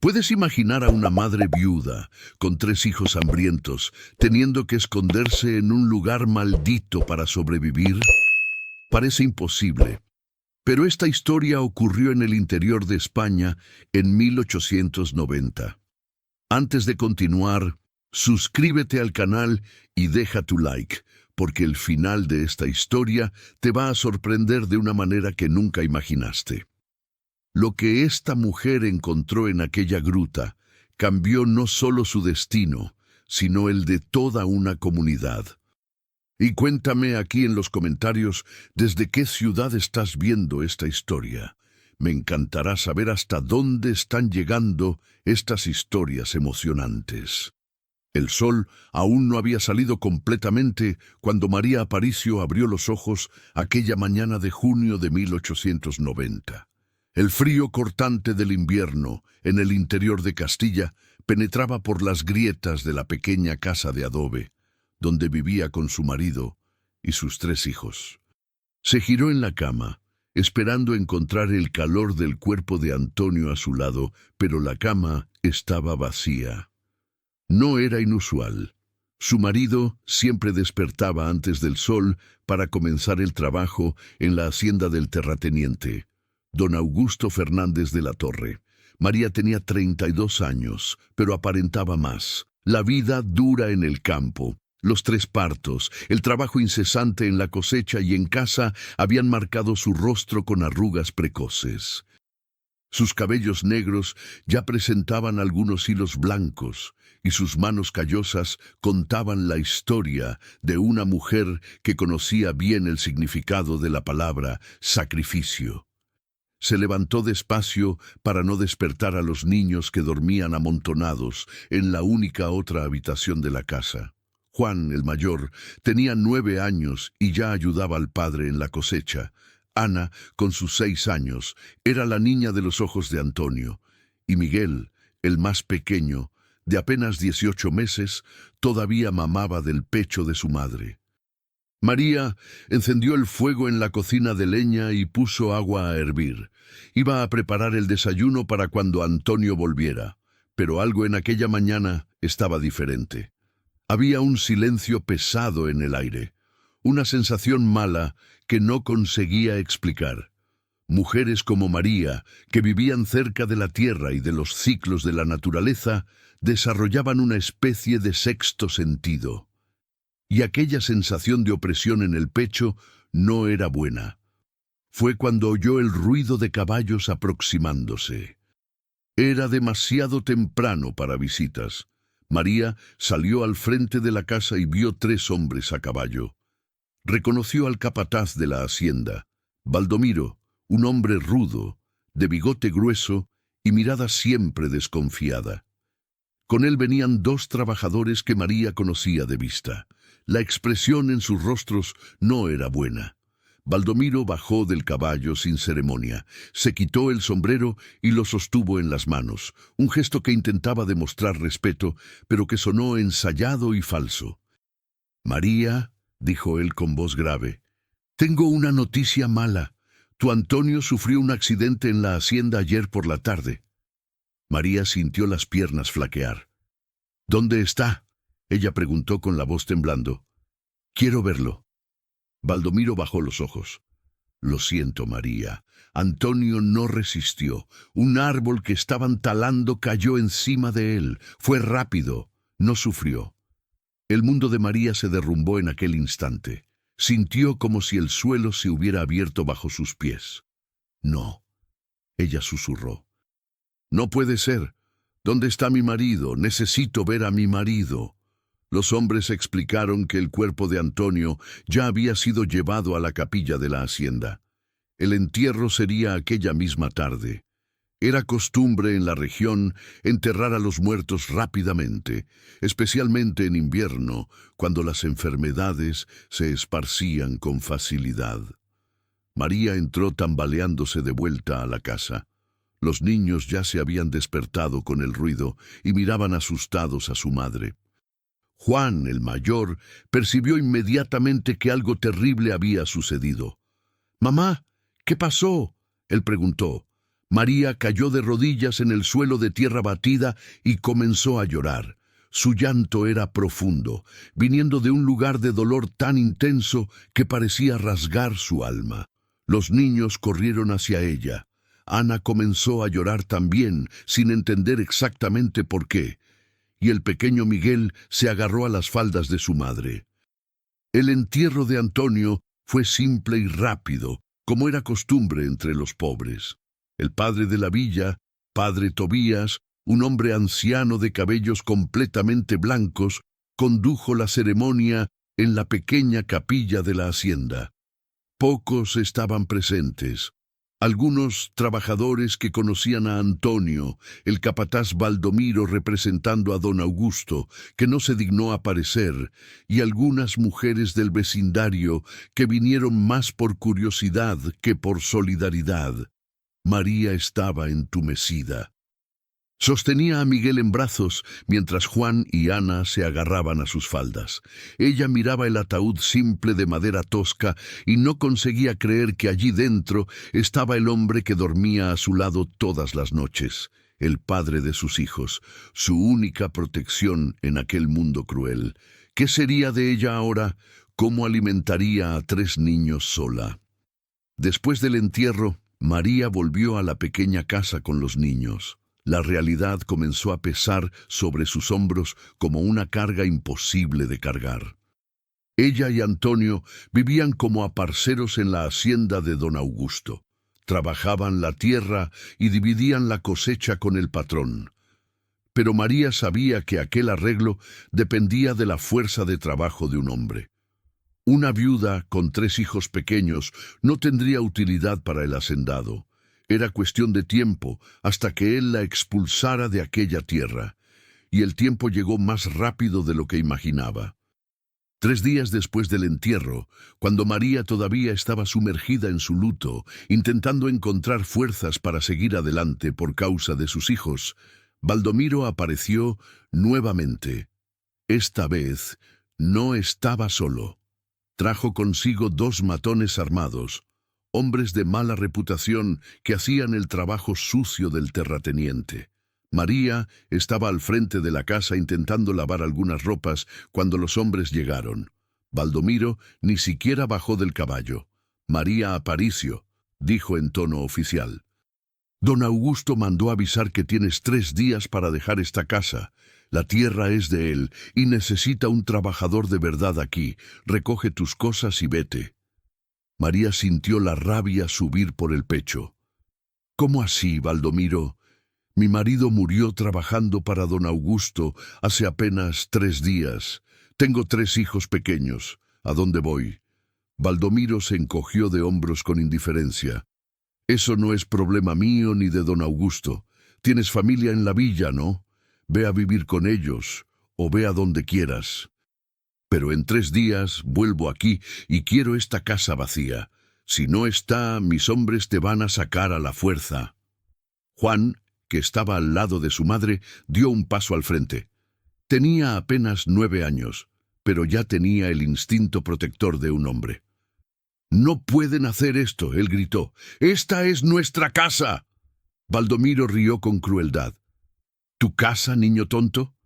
¿Puedes imaginar a una madre viuda, con 3 hijos hambrientos, teniendo que esconderse en un lugar maldito para sobrevivir? Parece imposible, pero esta historia ocurrió en el interior de España en 1890. Antes de continuar, suscríbete al canal y deja tu like, porque el final de esta historia te va a sorprender de una manera que nunca imaginaste. Lo que esta mujer encontró en aquella gruta cambió no solo su destino, sino el de toda una comunidad. Y cuéntame aquí en los comentarios desde qué ciudad estás viendo esta historia. Me encantará saber hasta dónde están llegando estas historias emocionantes. El sol aún no había salido completamente cuando María Aparicio abrió los ojos aquella mañana de junio de 1890. El frío cortante del invierno en el interior de Castilla penetraba por las grietas de la pequeña casa de adobe, donde vivía con su marido y sus 3 hijos. Se giró en la cama, esperando encontrar el calor del cuerpo de Antonio a su lado, pero la cama estaba vacía. No era inusual. Su marido siempre despertaba antes del sol para comenzar el trabajo en la hacienda del terrateniente, don Augusto Fernández de la Torre. María tenía 32 años, pero aparentaba más. La vida dura en el campo, los 3 partos, el trabajo incesante en la cosecha y en casa habían marcado su rostro con arrugas precoces. Sus cabellos negros ya presentaban algunos hilos blancos, y sus manos callosas contaban la historia de una mujer que conocía bien el significado de la palabra sacrificio. Se levantó despacio para no despertar a los niños que dormían amontonados en la única otra habitación de la casa. Juan, el mayor, tenía 9 años y ya ayudaba al padre en la cosecha. Ana, con sus 6 años, era la niña de los ojos de Antonio, y Miguel, el más pequeño, de apenas 18 meses, todavía mamaba del pecho de su madre. María encendió el fuego en la cocina de leña y puso agua a hervir. Iba a preparar el desayuno para cuando Antonio volviera, pero algo en aquella mañana estaba diferente. Había un silencio pesado en el aire, una sensación mala que no conseguía explicar. Mujeres como María, que vivían cerca de la tierra y de los ciclos de la naturaleza, desarrollaban una especie de sexto sentido. Y aquella sensación de opresión en el pecho no era buena. Fue cuando oyó el ruido de caballos aproximándose. Era demasiado temprano para visitas. María salió al frente de la casa y vio 3 hombres a caballo. Reconoció al capataz de la hacienda, Baldomiro, un hombre rudo, de bigote grueso y mirada siempre desconfiada. Con él venían 2 trabajadores que María conocía de vista. La expresión en sus rostros no era buena. Baldomiro bajó del caballo sin ceremonia, se quitó el sombrero y lo sostuvo en las manos, un gesto que intentaba demostrar respeto, pero que sonó ensayado y falso. «María», dijo él con voz grave, «tengo una noticia mala. Tu Antonio sufrió un accidente en la hacienda ayer por la tarde». María sintió las piernas flaquear. «¿Dónde está?», ella preguntó con la voz temblando. «Quiero verlo». Baldomiro bajó los ojos. «Lo siento, María». Antonio no resistió. Un árbol que estaban talando cayó encima de él. Fue rápido. No sufrió. El mundo de María se derrumbó en aquel instante. Sintió como si el suelo se hubiera abierto bajo sus pies. «No», ella susurró. «No puede ser. ¿Dónde está mi marido? Necesito ver a mi marido». Los hombres explicaron que el cuerpo de Antonio ya había sido llevado a la capilla de la hacienda. El entierro sería aquella misma tarde. Era costumbre en la región enterrar a los muertos rápidamente, especialmente en invierno, cuando las enfermedades se esparcían con facilidad. María entró tambaleándose de vuelta a la casa. Los niños ya se habían despertado con el ruido y miraban asustados a su madre. Juan, el mayor, percibió inmediatamente que algo terrible había sucedido. «Mamá, ¿qué pasó?», él preguntó. María cayó de rodillas en el suelo de tierra batida y comenzó a llorar. Su llanto era profundo, viniendo de un lugar de dolor tan intenso que parecía rasgar su alma. Los niños corrieron hacia ella. Ana comenzó a llorar también, sin entender exactamente por qué, y el pequeño Miguel se agarró a las faldas de su madre. El entierro de Antonio fue simple y rápido, como era costumbre entre los pobres. El padre de la villa, padre Tobías, un hombre anciano de cabellos completamente blancos, condujo la ceremonia en la pequeña capilla de la hacienda. Pocos estaban presentes. Algunos trabajadores que conocían a Antonio, el capataz Baldomiro representando a don Augusto, que no se dignó aparecer, y algunas mujeres del vecindario que vinieron más por curiosidad que por solidaridad. María estaba entumecida. Sostenía a Miguel en brazos mientras Juan y Ana se agarraban a sus faldas. Ella miraba el ataúd simple de madera tosca y no conseguía creer que allí dentro estaba el hombre que dormía a su lado todas las noches, el padre de sus hijos, su única protección en aquel mundo cruel. ¿Qué sería de ella ahora? ¿Cómo alimentaría a 3 niños sola? Después del entierro, María volvió a la pequeña casa con los niños. La realidad comenzó a pesar sobre sus hombros como una carga imposible de cargar. Ella y Antonio vivían como aparceros en la hacienda de don Augusto. Trabajaban la tierra y dividían la cosecha con el patrón. Pero María sabía que aquel arreglo dependía de la fuerza de trabajo de un hombre. Una viuda con 3 hijos pequeños no tendría utilidad para el hacendado. Era cuestión de tiempo hasta que él la expulsara de aquella tierra, y el tiempo llegó más rápido de lo que imaginaba. 3 días después del entierro, cuando María todavía estaba sumergida en su luto, intentando encontrar fuerzas para seguir adelante por causa de sus hijos, Baldomiro apareció nuevamente. Esta vez no estaba solo. Trajo consigo 2 matones armados, hombres de mala reputación que hacían el trabajo sucio del terrateniente. María estaba al frente de la casa intentando lavar algunas ropas cuando los hombres llegaron. Baldomiro ni siquiera bajó del caballo. «María Aparicio», dijo en tono oficial. «Don Augusto mandó avisar que tienes 3 días para dejar esta casa. La tierra es de él y necesita un trabajador de verdad aquí. Recoge tus cosas y vete». María sintió la rabia subir por el pecho. «¿Cómo así, Baldomiro? Mi marido murió trabajando para don Augusto hace apenas 3 días. Tengo 3 hijos pequeños. ¿A dónde voy?» Baldomiro se encogió de hombros con indiferencia. «Eso no es problema mío ni de don Augusto. Tienes familia en la villa, ¿no? Ve a vivir con ellos, o ve a donde quieras. Pero en 3 días vuelvo aquí y quiero esta casa vacía. Si no está, mis hombres te van a sacar a la fuerza». Juan, que estaba al lado de su madre, dio un paso al frente. Tenía apenas 9 años, pero ya tenía el instinto protector de un hombre. «No pueden hacer esto», él gritó. «¡Esta es nuestra casa!». Baldomiro rió con crueldad. «¿Tu casa, niño tonto?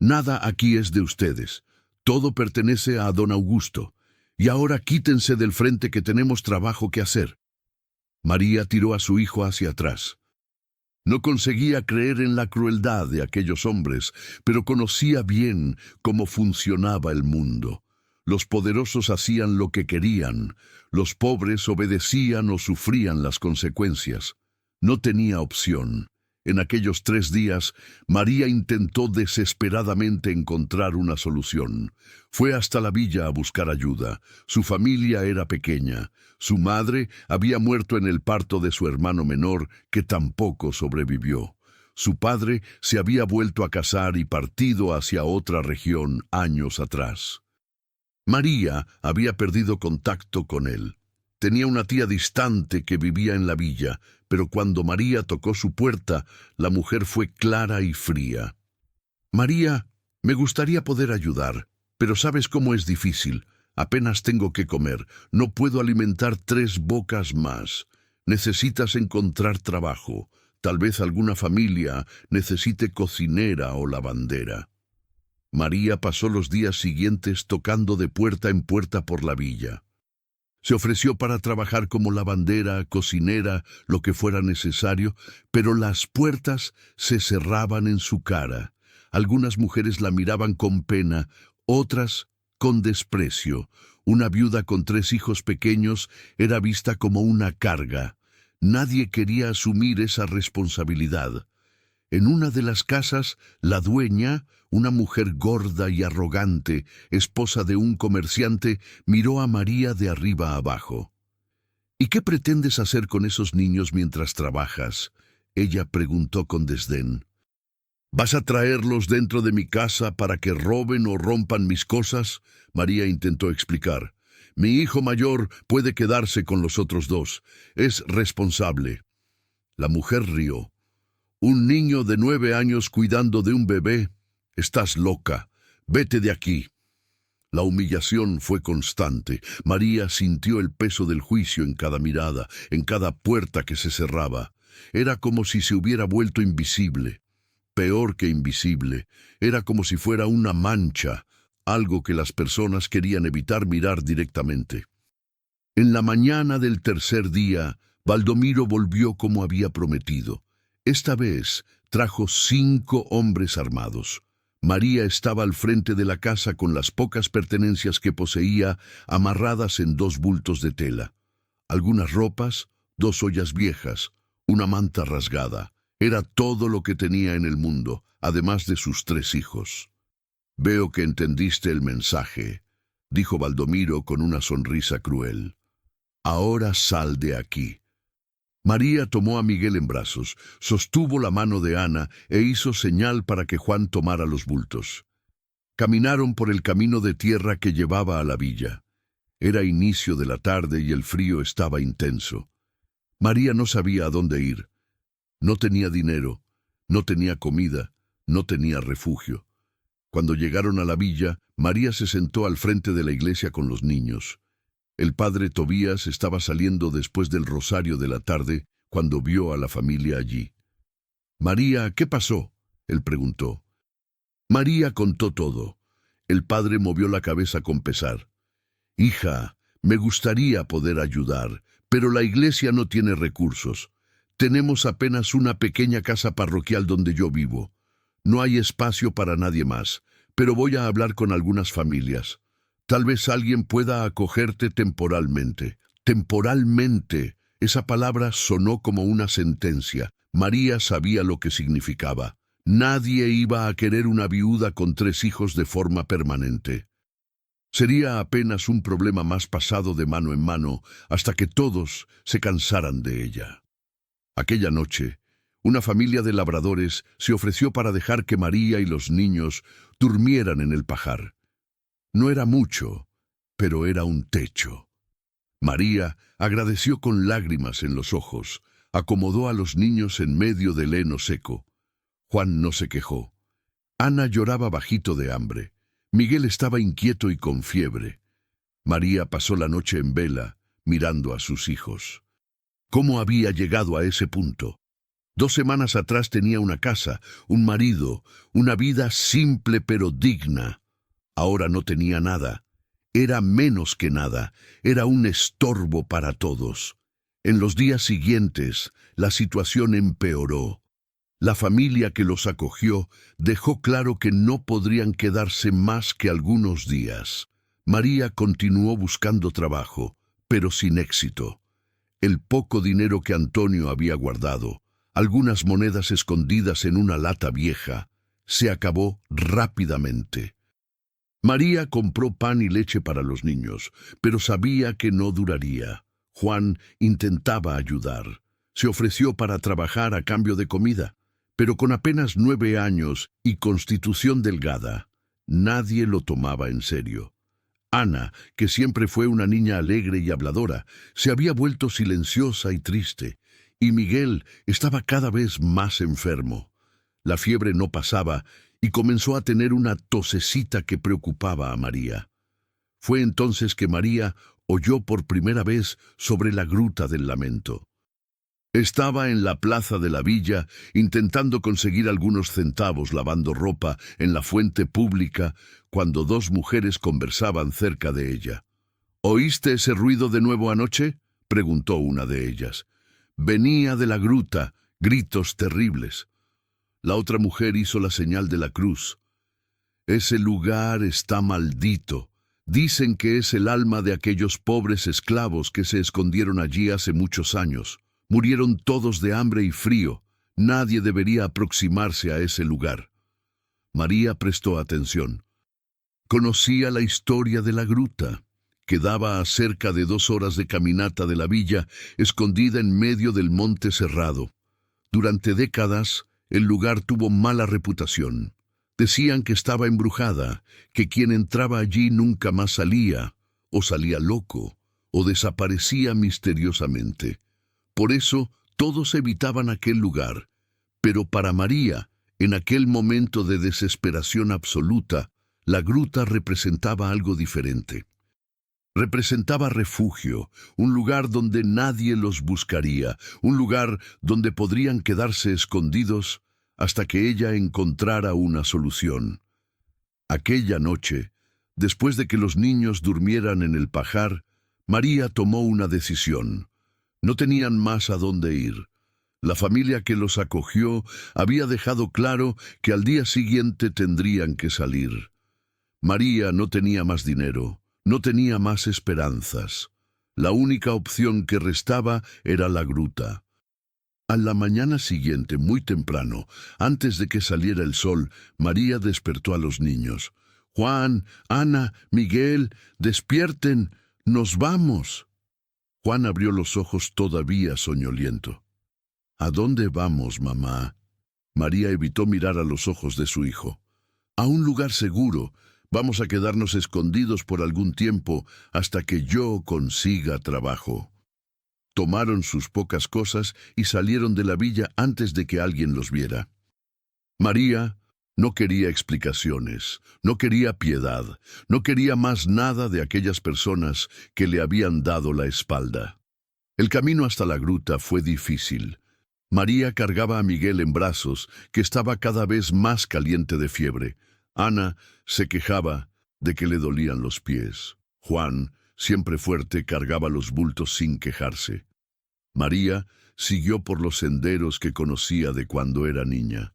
Nada aquí es de ustedes. Todo pertenece a don Augusto. Y ahora quítense del frente que tenemos trabajo que hacer». María tiró a su hijo hacia atrás. No conseguía creer en la crueldad de aquellos hombres, pero conocía bien cómo funcionaba el mundo. Los poderosos hacían lo que querían, los pobres obedecían o sufrían las consecuencias. No tenía opción. En aquellos 3 días, María intentó desesperadamente encontrar una solución. Fue hasta la villa a buscar ayuda. Su familia era pequeña. Su madre había muerto en el parto de su hermano menor, que tampoco sobrevivió. Su padre se había vuelto a casar y partido hacia otra región años atrás. María había perdido contacto con él. Tenía una tía distante que vivía en la villa, pero cuando María tocó su puerta, la mujer fue clara y fría. «María, me gustaría poder ayudar, pero sabes cómo es difícil. Apenas tengo que comer, no puedo alimentar 3 bocas más. Necesitas encontrar trabajo. Tal vez alguna familia necesite cocinera o lavandera. María pasó los días siguientes tocando de puerta en puerta por la villa. Se ofreció para trabajar como lavandera, cocinera, lo que fuera necesario, pero las puertas se cerraban en su cara. Algunas mujeres la miraban con pena, otras con desprecio. Una viuda con 3 hijos pequeños era vista como una carga. Nadie quería asumir esa responsabilidad. En una de las casas, la dueña, una mujer gorda y arrogante, esposa de un comerciante, miró a María de arriba abajo. ¿Y qué pretendes hacer con esos niños mientras trabajas?, ella preguntó con desdén. ¿Vas a traerlos dentro de mi casa para que roben o rompan mis cosas? María intentó explicar. Mi hijo mayor puede quedarse con los otros 2. Es responsable. La mujer rió. Un niño de 9 años cuidando de un bebé. Estás loca. Vete de aquí. La humillación fue constante. María sintió el peso del juicio en cada mirada, en cada puerta que se cerraba. Era como si se hubiera vuelto invisible. Peor que invisible, era como si fuera una mancha, algo que las personas querían evitar mirar directamente. En la mañana del tercer día, Baldomiro volvió como había prometido. Esta vez trajo 5 hombres armados. María estaba al frente de la casa con las pocas pertenencias que poseía amarradas en 2 bultos de tela. Algunas ropas, 2 ollas viejas, una manta rasgada. Era todo lo que tenía en el mundo, además de sus 3 hijos. «Veo que entendiste el mensaje», dijo Baldomiro con una sonrisa cruel. «Ahora sal de aquí». María tomó a Miguel en brazos, sostuvo la mano de Ana e hizo señal para que Juan tomara los bultos. Caminaron por el camino de tierra que llevaba a la villa. Era inicio de la tarde y el frío estaba intenso. María no sabía a dónde ir. No tenía dinero, no tenía comida, no tenía refugio. Cuando llegaron a la villa, María se sentó al frente de la iglesia con los niños. El padre Tobías estaba saliendo después del rosario de la tarde cuando vio a la familia allí. «María, ¿qué pasó?», él preguntó. María contó todo. El padre movió la cabeza con pesar. «Hija, me gustaría poder ayudar, pero la iglesia no tiene recursos. Tenemos apenas una pequeña casa parroquial donde yo vivo. No hay espacio para nadie más, pero voy a hablar con algunas familias. Tal vez alguien pueda acogerte temporalmente». Temporalmente. Esa palabra sonó como una sentencia. María sabía lo que significaba. Nadie iba a querer una viuda con 3 hijos de forma permanente. Sería apenas un problema más pasado de mano en mano hasta que todos se cansaran de ella. Aquella noche, una familia de labradores se ofreció para dejar que María y los niños durmieran en el pajar. No era mucho, pero era un techo. María agradeció con lágrimas en los ojos, acomodó a los niños en medio del heno seco. Juan no se quejó. Ana lloraba bajito de hambre. Miguel estaba inquieto y con fiebre. María pasó la noche en vela, mirando a sus hijos. ¿Cómo había llegado a ese punto? 2 semanas atrás tenía una casa, un marido, una vida simple pero digna. Ahora no tenía nada. Era menos que nada. Era un estorbo para todos. En los días siguientes, la situación empeoró. La familia que los acogió dejó claro que no podrían quedarse más que algunos días. María continuó buscando trabajo, pero sin éxito. El poco dinero que Antonio había guardado, algunas monedas escondidas en una lata vieja, se acabó rápidamente. María compró pan y leche para los niños, pero sabía que no duraría. Juan intentaba ayudar. Se ofreció para trabajar a cambio de comida, pero con apenas 9 años y constitución delgada, nadie lo tomaba en serio. Ana, que siempre fue una niña alegre y habladora, se había vuelto silenciosa y triste, y Miguel estaba cada vez más enfermo. La fiebre no pasaba y comenzó a tener una tosecita que preocupaba a María. Fue entonces que María oyó por primera vez sobre la Gruta del Lamento. Estaba en la plaza de la villa intentando conseguir algunos centavos lavando ropa en la fuente pública cuando dos mujeres conversaban cerca de ella. ¿Oíste ese ruido de nuevo anoche?, preguntó una de ellas. Venía de la gruta, gritos terribles. La otra mujer hizo la señal de la cruz. Ese lugar está maldito. Dicen que es el alma de aquellos pobres esclavos que se escondieron allí hace muchos años. Murieron todos de hambre y frío. Nadie debería aproximarse a ese lugar. María prestó atención. Conocía la historia de la gruta. Quedaba a cerca de 2 horas de caminata de la villa, escondida en medio del monte cerrado. Durante décadas, el lugar tuvo mala reputación. Decían que estaba embrujada, que quien entraba allí nunca más salía, o salía loco, o desaparecía misteriosamente. Por eso, todos evitaban aquel lugar. Pero para María, en aquel momento de desesperación absoluta, la gruta representaba algo diferente. Representaba refugio, un lugar donde nadie los buscaría, un lugar donde podrían quedarse escondidos hasta que ella encontrara una solución. Aquella noche, después de que los niños durmieran en el pajar, María tomó una decisión. No tenían más a dónde ir. La familia que los acogió había dejado claro que al día siguiente tendrían que salir. María no tenía más dinero. No tenía más esperanzas. La única opción que restaba era la gruta. A la mañana siguiente, muy temprano, antes de que saliera el sol, María despertó a los niños. «Juan, Ana, Miguel, despierten, nos vamos». Juan abrió los ojos todavía soñoliento. «¿A dónde vamos, mamá?». María evitó mirar a los ojos de su hijo. «A un lugar seguro. Vamos a quedarnos escondidos por algún tiempo hasta que yo consiga trabajo». Tomaron sus pocas cosas y salieron de la villa antes de que alguien los viera. María no quería explicaciones, no quería piedad, no quería más nada de aquellas personas que le habían dado la espalda. El camino hasta la gruta fue difícil. María cargaba a Miguel en brazos, que estaba cada vez más caliente de fiebre. Ana se quejaba de que le dolían los pies. Juan, siempre fuerte, cargaba los bultos sin quejarse. María siguió por los senderos que conocía de cuando era niña.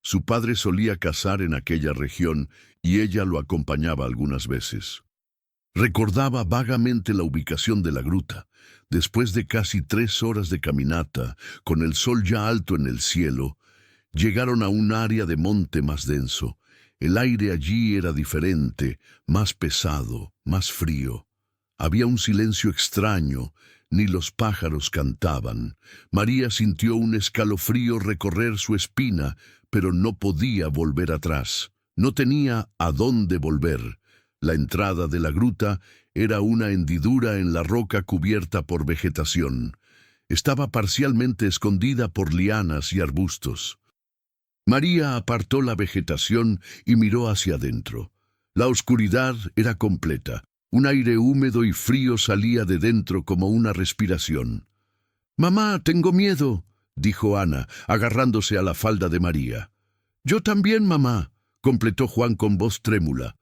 Su padre solía cazar en aquella región y ella lo acompañaba algunas veces. Recordaba vagamente la ubicación de la gruta. Después de casi 3 horas de caminata, con el sol ya alto en el cielo, llegaron a un área de monte más denso. El aire allí era diferente, más pesado, más frío. Había un silencio extraño, ni los pájaros cantaban. María sintió un escalofrío recorrer su espina, pero no podía volver atrás. No tenía a dónde volver. La entrada de la gruta era una hendidura en la roca cubierta por vegetación. Estaba parcialmente escondida por lianas y arbustos. María apartó la vegetación y miró hacia adentro. La oscuridad era completa. Un aire húmedo y frío salía de dentro como una respiración. «Mamá, tengo miedo», dijo Ana, agarrándose a la falda de María. «Yo también, mamá», completó Juan con voz trémula.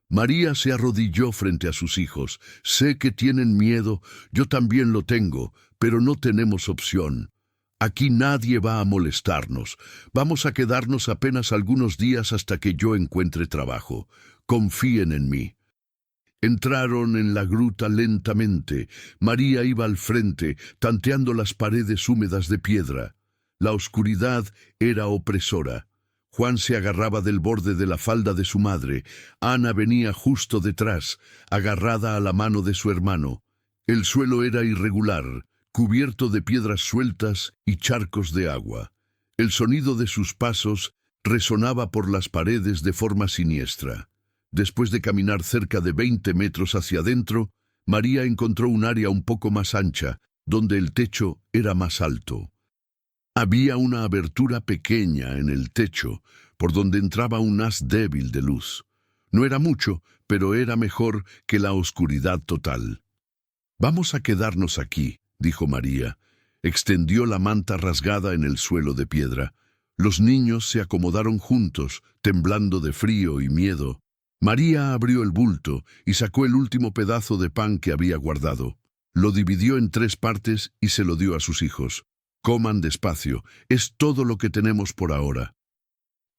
María se arrodilló frente a sus hijos. «Sé que tienen miedo, yo también lo tengo, pero no tenemos opción. Aquí nadie va a molestarnos. Vamos a quedarnos apenas algunos días hasta que yo encuentre trabajo. Confíen en mí». Entraron en la gruta lentamente. María iba al frente, tanteando las paredes húmedas de piedra. La oscuridad era opresora. Juan se agarraba del borde de la falda de su madre. Ana venía justo detrás, agarrada a la mano de su hermano. El suelo era irregular, cubierto de piedras sueltas y charcos de agua. El sonido de sus pasos resonaba por las paredes de forma siniestra. Después de caminar cerca de 20 metros hacia adentro, María encontró un área un poco más ancha, donde el techo era más alto. Había una abertura pequeña en el techo, por donde entraba un haz débil de luz. No era mucho, pero era mejor que la oscuridad total. «Vamos a quedarnos aquí», dijo María. Extendió la manta rasgada en el suelo de piedra. Los niños se acomodaron juntos, temblando de frío y miedo. María abrió el bulto y sacó el último pedazo de pan que había guardado. Lo dividió en 3 partes y se lo dio a sus hijos. Coman despacio, es todo lo que tenemos por ahora.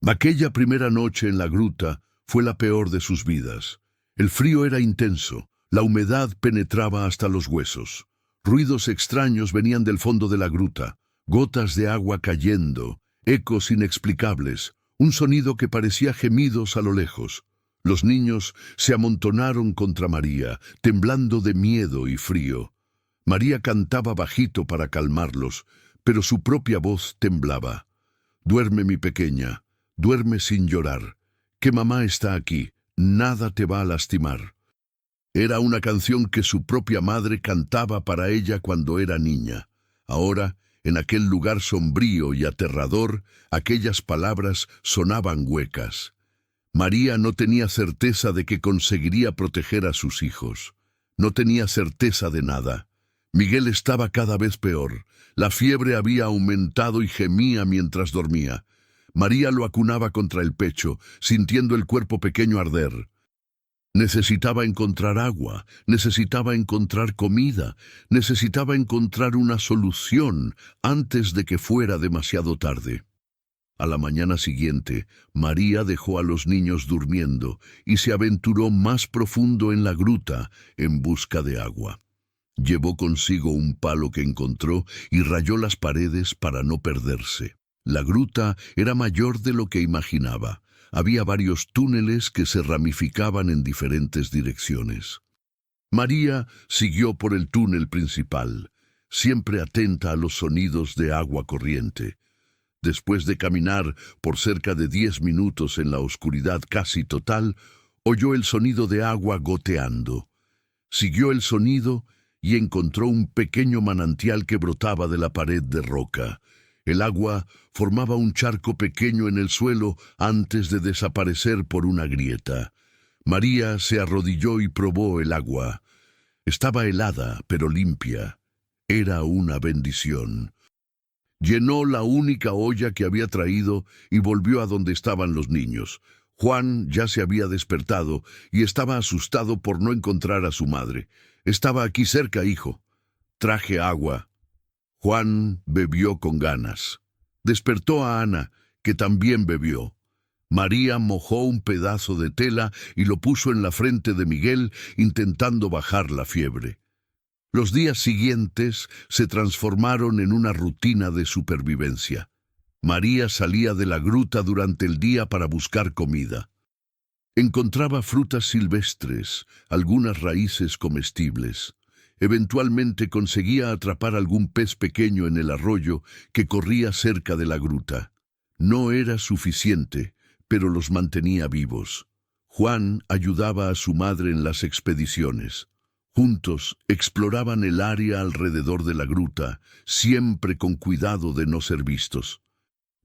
Aquella primera noche en la gruta fue la peor de sus vidas. El frío era intenso, la humedad penetraba hasta los huesos. Ruidos extraños venían del fondo de la gruta, gotas de agua cayendo, ecos inexplicables, un sonido que parecía gemidos a lo lejos. Los niños se amontonaron contra María, temblando de miedo y frío. María cantaba bajito para calmarlos, pero su propia voz temblaba. «Duerme, mi pequeña, duerme sin llorar, que mamá está aquí, nada te va a lastimar». Era una canción que su propia madre cantaba para ella cuando era niña. Ahora, en aquel lugar sombrío y aterrador, aquellas palabras sonaban huecas. María no tenía certeza de que conseguiría proteger a sus hijos. No tenía certeza de nada. Miguel estaba cada vez peor. La fiebre había aumentado y gemía mientras dormía. María lo acunaba contra el pecho, sintiendo el cuerpo pequeño arder. Necesitaba encontrar agua, necesitaba encontrar comida, necesitaba encontrar una solución antes de que fuera demasiado tarde. A la mañana siguiente, María dejó a los niños durmiendo y se aventuró más profundo en la gruta en busca de agua. Llevó consigo un palo que encontró y rayó las paredes para no perderse. La gruta era mayor de lo que imaginaba. Había varios túneles que se ramificaban en diferentes direcciones. María siguió por el túnel principal, siempre atenta a los sonidos de agua corriente. Después de caminar por cerca de 10 minutos en la oscuridad casi total, oyó el sonido de agua goteando. Siguió el sonido y encontró un pequeño manantial que brotaba de la pared de roca. El agua formaba un charco pequeño en el suelo antes de desaparecer por una grieta. María se arrodilló y probó el agua. Estaba helada, pero limpia. Era una bendición. Llenó la única olla que había traído y volvió a donde estaban los niños. Juan ya se había despertado y estaba asustado por no encontrar a su madre. «Estaba aquí cerca, hijo». «Traje agua». Juan bebió con ganas. Despertó a Ana, que también bebió. María mojó un pedazo de tela y lo puso en la frente de Miguel, intentando bajar la fiebre. Los días siguientes se transformaron en una rutina de supervivencia. María salía de la gruta durante el día para buscar comida. Encontraba frutas silvestres, algunas raíces comestibles. Eventualmente conseguía atrapar algún pez pequeño en el arroyo que corría cerca de la gruta. No era suficiente, pero los mantenía vivos. Juan ayudaba a su madre en las expediciones. Juntos exploraban el área alrededor de la gruta, siempre con cuidado de no ser vistos.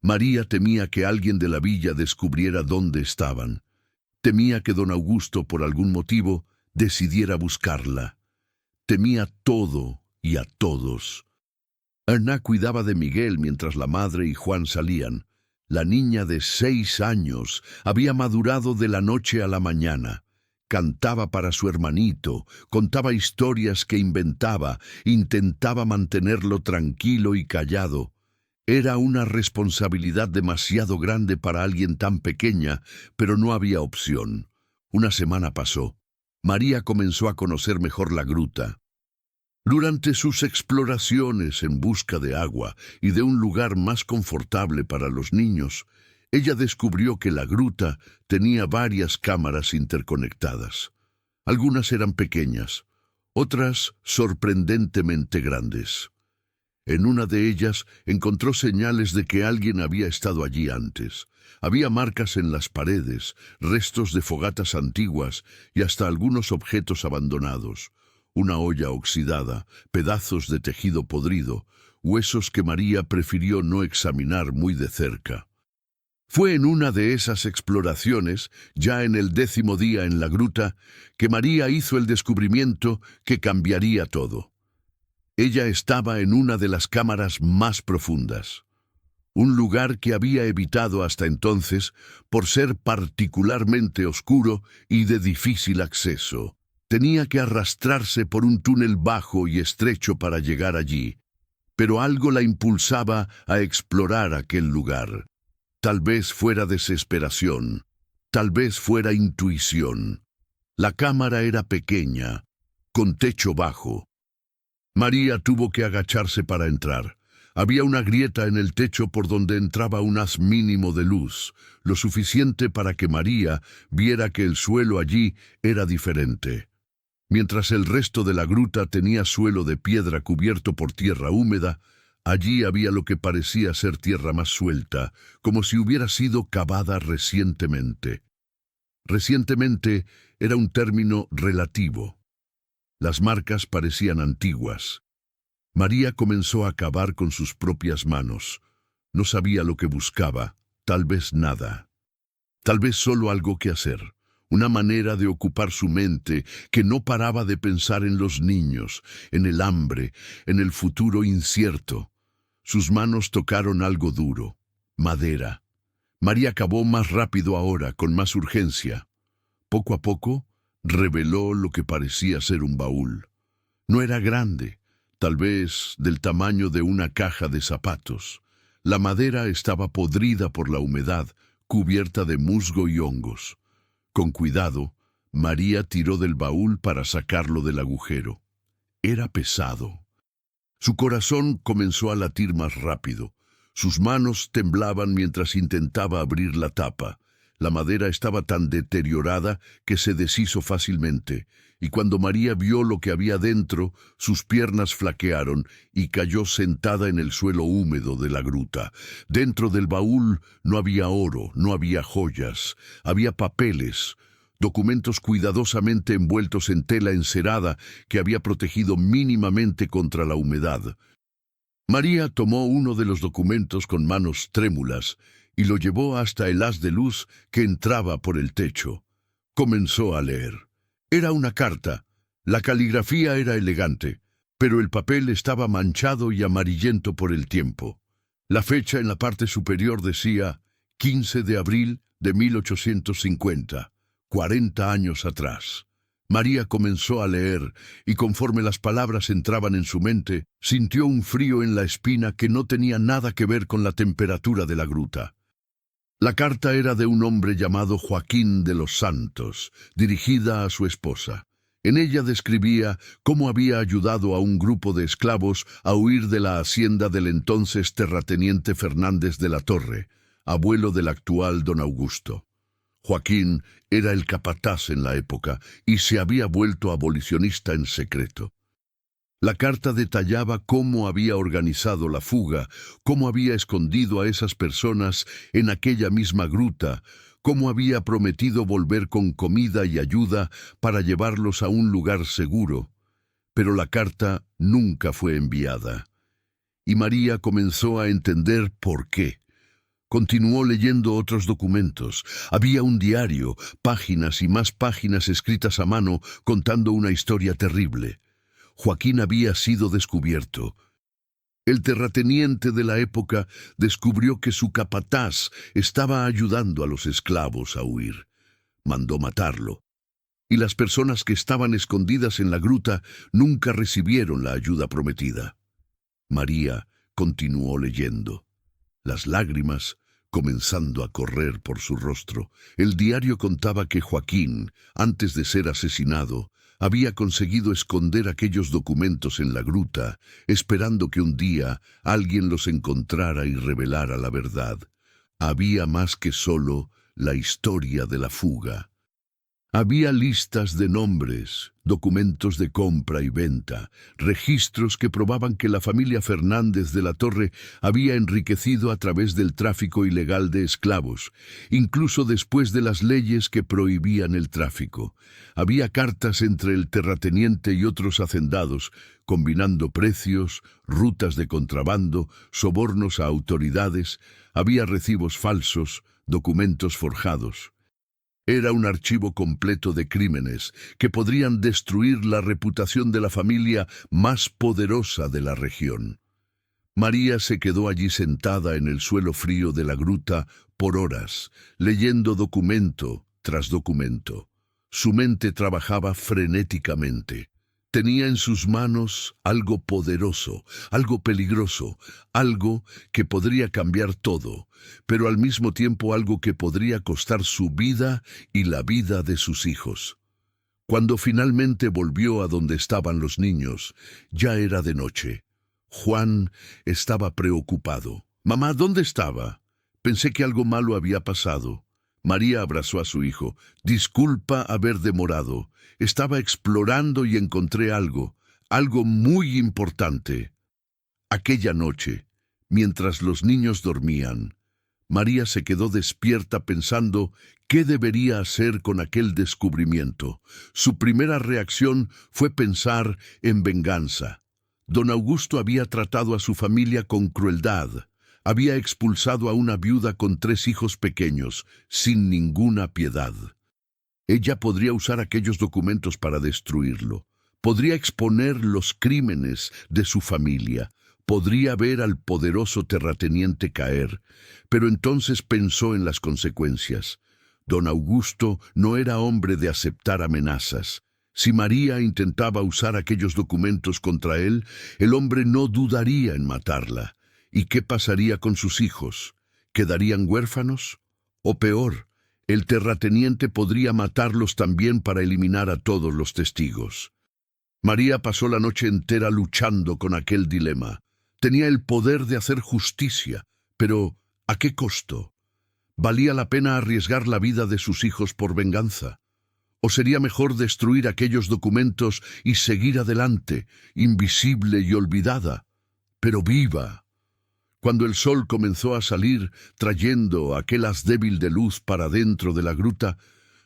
María temía que alguien de la villa descubriera dónde estaban. Temía que don Augusto, por algún motivo, decidiera buscarla. Temía todo y a todos. Erna cuidaba de Miguel mientras la madre y Juan salían. La niña de 6 años había madurado de la noche a la mañana. Cantaba para su hermanito, contaba historias que inventaba, intentaba mantenerlo tranquilo y callado. Era una responsabilidad demasiado grande para alguien tan pequeña, pero no había opción. Una semana pasó. María comenzó a conocer mejor la gruta. Durante sus exploraciones en busca de agua y de un lugar más confortable para los niños, ella descubrió que la gruta tenía varias cámaras interconectadas. Algunas eran pequeñas, otras sorprendentemente grandes. En una de ellas encontró señales de que alguien había estado allí antes. Había marcas en las paredes, restos de fogatas antiguas y hasta algunos objetos abandonados. Una olla oxidada, pedazos de tejido podrido, huesos que María prefirió no examinar muy de cerca. Fue en una de esas exploraciones, ya en el 10º día en la gruta, que María hizo el descubrimiento que cambiaría todo. Ella estaba en una de las cámaras más profundas, un lugar que había evitado hasta entonces por ser particularmente oscuro y de difícil acceso. Tenía que arrastrarse por un túnel bajo y estrecho para llegar allí, pero algo la impulsaba a explorar aquel lugar. Tal vez fuera desesperación, tal vez fuera intuición. La cámara era pequeña, con techo bajo. María tuvo que agacharse para entrar. Había una grieta en el techo por donde entraba un haz mínimo de luz, lo suficiente para que María viera que el suelo allí era diferente. Mientras el resto de la gruta tenía suelo de piedra cubierto por tierra húmeda, allí había lo que parecía ser tierra más suelta, como si hubiera sido cavada recientemente. Recientemente era un término relativo. Las marcas parecían antiguas. María comenzó a cavar con sus propias manos. No sabía lo que buscaba, tal vez nada. Tal vez solo algo que hacer, una manera de ocupar su mente que no paraba de pensar en los niños, en el hambre, en el futuro incierto. Sus manos tocaron algo duro, madera. María cavó más rápido ahora, con más urgencia. Poco a poco, reveló lo que parecía ser un baúl. No era grande, tal vez del tamaño de una caja de zapatos. La madera estaba podrida por la humedad, cubierta de musgo y hongos. Con cuidado, María tiró del baúl para sacarlo del agujero. Era pesado. Su corazón comenzó a latir más rápido. Sus manos temblaban mientras intentaba abrir la tapa. La madera estaba tan deteriorada que se deshizo fácilmente, y cuando María vio lo que había dentro, sus piernas flaquearon y cayó sentada en el suelo húmedo de la gruta. Dentro del baúl no había oro, no había joyas, había papeles, documentos cuidadosamente envueltos en tela encerada que había protegido mínimamente contra la humedad. María tomó uno de los documentos con manos trémulas y lo llevó hasta el haz de luz que entraba por el techo. Comenzó a leer. Era una carta. La caligrafía era elegante, pero el papel estaba manchado y amarillento por el tiempo. La fecha en la parte superior decía 15 de abril de 1850, 40 años atrás. María comenzó a leer, y conforme las palabras entraban en su mente, sintió un frío en la espina que no tenía nada que ver con la temperatura de la gruta. La carta era de un hombre llamado Joaquín de los Santos, dirigida a su esposa. En ella describía cómo había ayudado a un grupo de esclavos a huir de la hacienda del entonces terrateniente Fernández de la Torre, abuelo del actual don Augusto. Joaquín era el capataz en la época y se había vuelto abolicionista en secreto. La carta detallaba cómo había organizado la fuga, cómo había escondido a esas personas en aquella misma gruta, cómo había prometido volver con comida y ayuda para llevarlos a un lugar seguro. Pero la carta nunca fue enviada. Y María comenzó a entender por qué. Continuó leyendo otros documentos. Había un diario, páginas y más páginas escritas a mano contando una historia terrible. Joaquín había sido descubierto. El terrateniente de la época descubrió que su capataz estaba ayudando a los esclavos a huir. Mandó matarlo. Y las personas que estaban escondidas en la gruta nunca recibieron la ayuda prometida. María continuó leyendo. Las lágrimas comenzando a correr por su rostro. El diario contaba que Joaquín, antes de ser asesinado, había conseguido esconder aquellos documentos en la gruta, esperando que un día alguien los encontrara y revelara la verdad. Había más que solo la historia de la fuga. Había listas de nombres, documentos de compra y venta, registros que probaban que la familia Fernández de la Torre había enriquecido a través del tráfico ilegal de esclavos, incluso después de las leyes que prohibían el tráfico. Había cartas entre el terrateniente y otros hacendados, combinando precios, rutas de contrabando, sobornos a autoridades. Había recibos falsos, documentos forjados. Era un archivo completo de crímenes que podrían destruir la reputación de la familia más poderosa de la región. María se quedó allí sentada en el suelo frío de la gruta por horas, leyendo documento tras documento. Su mente trabajaba frenéticamente. Tenía en sus manos algo poderoso, algo peligroso, algo que podría cambiar todo, pero al mismo tiempo algo que podría costar su vida y la vida de sus hijos. Cuando finalmente volvió a donde estaban los niños, ya era de noche. Juan estaba preocupado. «Mamá, ¿dónde estaba? Pensé que algo malo había pasado». María abrazó a su hijo. «Disculpa haber demorado. Estaba explorando y encontré algo muy importante». Aquella noche, mientras los niños dormían, María se quedó despierta pensando qué debería hacer con aquel descubrimiento. Su primera reacción fue pensar en venganza. Don Augusto había tratado a su familia con crueldad. Había expulsado a una viuda con 3 hijos pequeños, sin ninguna piedad. Ella podría usar aquellos documentos para destruirlo. Podría exponer los crímenes de su familia. Podría ver al poderoso terrateniente caer. Pero entonces pensó en las consecuencias. Don Augusto no era hombre de aceptar amenazas. Si María intentaba usar aquellos documentos contra él, el hombre no dudaría en matarla. ¿Y qué pasaría con sus hijos? ¿Quedarían huérfanos? O peor, el terrateniente podría matarlos también para eliminar a todos los testigos. María pasó la noche entera luchando con aquel dilema. Tenía el poder de hacer justicia, pero ¿a qué costo? ¿Valía la pena arriesgar la vida de sus hijos por venganza? ¿O sería mejor destruir aquellos documentos y seguir adelante, invisible y olvidada, pero viva? Cuando el sol comenzó a salir, trayendo aquel haz débil de luz para dentro de la gruta,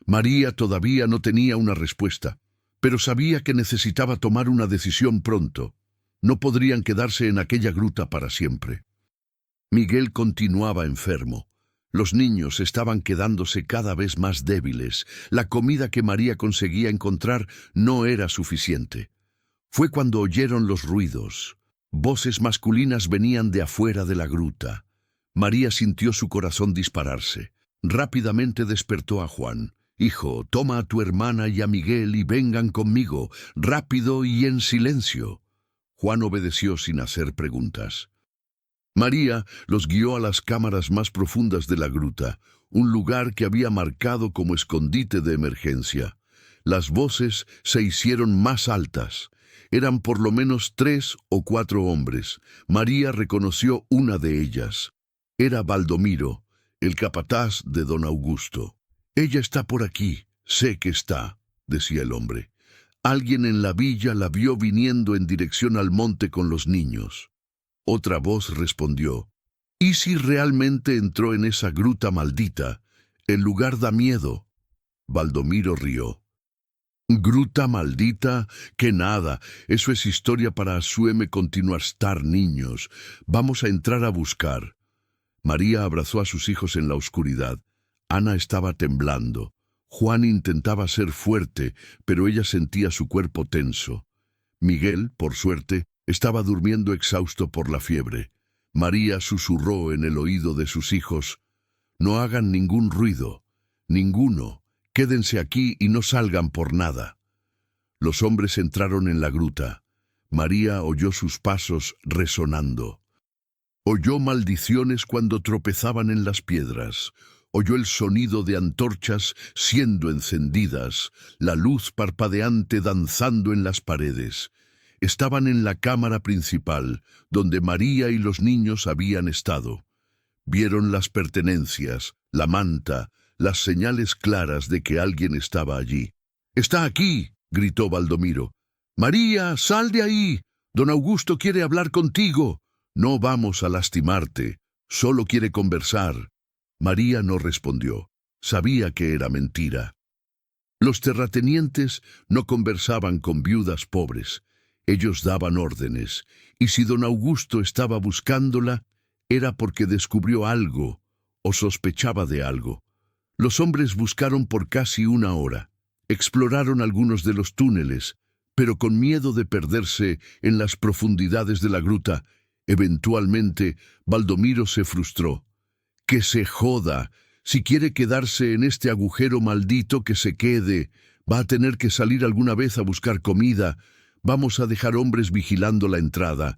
María todavía no tenía una respuesta, pero sabía que necesitaba tomar una decisión pronto. No podrían quedarse en aquella gruta para siempre. Miguel continuaba enfermo. Los niños estaban quedándose cada vez más débiles. La comida que María conseguía encontrar no era suficiente. Fue cuando oyeron los ruidos. Voces masculinas venían de afuera de la gruta. María sintió su corazón dispararse. Rápidamente despertó a Juan. «Hijo, toma a tu hermana y a Miguel y vengan conmigo, rápido y en silencio». Juan obedeció sin hacer preguntas. María los guió a las cámaras más profundas de la gruta, un lugar que había marcado como escondite de emergencia. Las voces se hicieron más altas. Eran por lo menos 3 o 4 hombres. María reconoció una de ellas. Era Baldomiro, el capataz de don Augusto. «Ella está por aquí, sé que está», decía el hombre. «Alguien en la villa la vio viniendo en dirección al monte con los niños». Otra voz respondió: «¿Y si realmente entró en esa gruta maldita? El lugar da miedo». Baldomiro rió. «Gruta maldita, que nada, eso es historia para asueme continuar estar niños. Vamos a entrar a buscar». María abrazó a sus hijos en la oscuridad. Ana estaba temblando. Juan intentaba ser fuerte, pero ella sentía su cuerpo tenso. Miguel, por suerte, estaba durmiendo exhausto por la fiebre. María susurró en el oído de sus hijos: «No hagan ningún ruido, ninguno. Quédense aquí y no salgan por nada». Los hombres entraron en la gruta. María oyó sus pasos resonando. Oyó maldiciones cuando tropezaban en las piedras. Oyó el sonido de antorchas siendo encendidas, la luz parpadeante danzando en las paredes. Estaban en la cámara principal, donde María y los niños habían estado. Vieron las pertenencias, la manta, las señales claras de que alguien estaba allí. «¡Está aquí!», gritó Baldomiro. «María, sal de ahí. Don Augusto quiere hablar contigo. No vamos a lastimarte, solo quiere conversar». María no respondió. Sabía que era mentira. Los terratenientes no conversaban con viudas pobres. Ellos daban órdenes, y si don Augusto estaba buscándola, era porque descubrió algo o sospechaba de algo. Los hombres buscaron por casi una hora. Exploraron algunos de los túneles, pero con miedo de perderse en las profundidades de la gruta, eventualmente Baldomiro se frustró. ¡Que se joda! Si quiere quedarse en este agujero maldito, que se quede. Va a tener que salir alguna vez a buscar comida. Vamos a dejar hombres vigilando la entrada.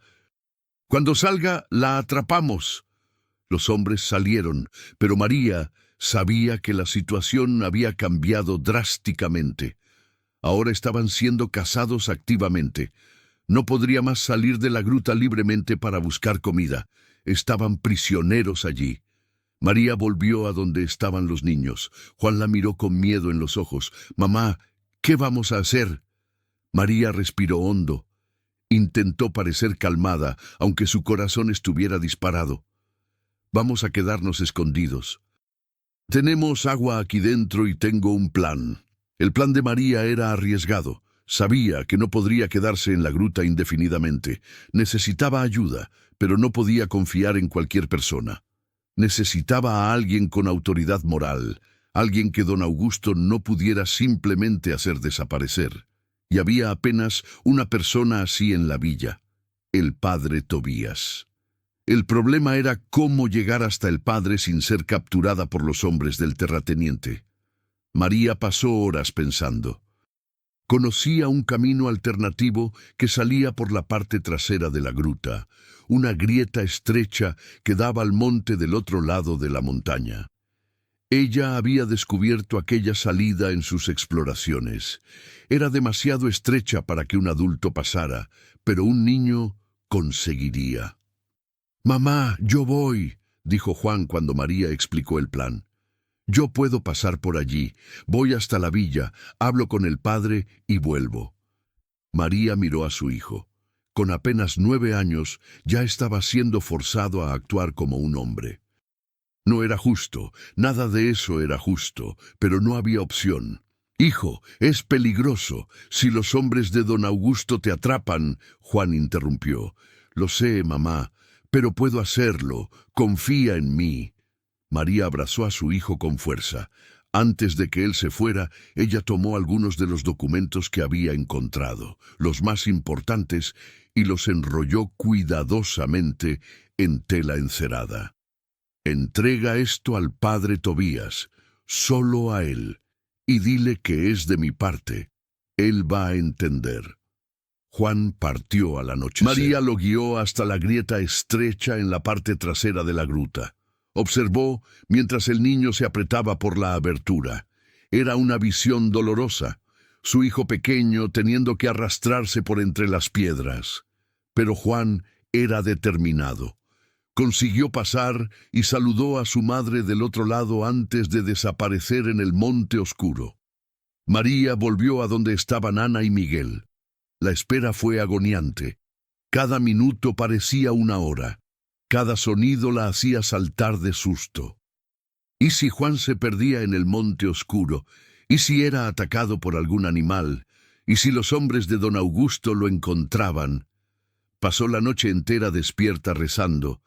Cuando salga, la atrapamos. Los hombres salieron, pero María sabía que la situación había cambiado drásticamente. Ahora estaban siendo cazados activamente. No podría más salir de la gruta libremente para buscar comida. Estaban prisioneros allí. María volvió a donde estaban los niños. Juan la miró con miedo en los ojos. «Mamá, ¿qué vamos a hacer?» María respiró hondo. Intentó parecer calmada, aunque su corazón estuviera disparado. «Vamos a quedarnos escondidos. Tenemos agua aquí dentro y tengo un plan». El plan de María era arriesgado. Sabía que no podría quedarse en la gruta indefinidamente. Necesitaba ayuda, pero no podía confiar en cualquier persona. Necesitaba a alguien con autoridad moral, alguien que don Augusto no pudiera simplemente hacer desaparecer. Y había apenas una persona así en la villa: el padre Tobías. El problema era cómo llegar hasta el padre sin ser capturada por los hombres del terrateniente. María pasó horas pensando. Conocía un camino alternativo que salía por la parte trasera de la gruta, una grieta estrecha que daba al monte del otro lado de la montaña. Ella había descubierto aquella salida en sus exploraciones. Era demasiado estrecha para que un adulto pasara, pero un niño conseguiría. «Mamá, yo voy», dijo Juan cuando María explicó el plan. «Yo puedo pasar por allí. Voy hasta la villa, hablo con el padre y vuelvo». María miró a su hijo. Con apenas 9 años, ya estaba siendo forzado a actuar como un hombre. No era justo, nada de eso era justo, pero no había opción. «Hijo, es peligroso. Si los hombres de don Augusto te atrapan», Juan interrumpió. «Lo sé, mamá, pero puedo hacerlo. Confía en mí». María abrazó a su hijo con fuerza. Antes de que él se fuera, ella tomó algunos de los documentos que había encontrado, los más importantes, y los enrolló cuidadosamente en tela encerada. «Entrega esto al padre Tobías, solo a él, y dile que es de mi parte. Él va a entender». Juan partió al anochecer. María lo guió hasta la grieta estrecha en la parte trasera de la gruta. Observó mientras el niño se apretaba por la abertura. Era una visión dolorosa, su hijo pequeño teniendo que arrastrarse por entre las piedras. Pero Juan era determinado. Consiguió pasar y saludó a su madre del otro lado antes de desaparecer en el monte oscuro. María volvió a donde estaban Ana y Miguel. La espera fue agoniante. Cada minuto parecía una hora. Cada sonido la hacía saltar de susto. ¿Y si Juan se perdía en el monte oscuro? ¿Y si era atacado por algún animal? ¿Y si los hombres de don Augusto lo encontraban? Pasó la noche entera despierta rezando.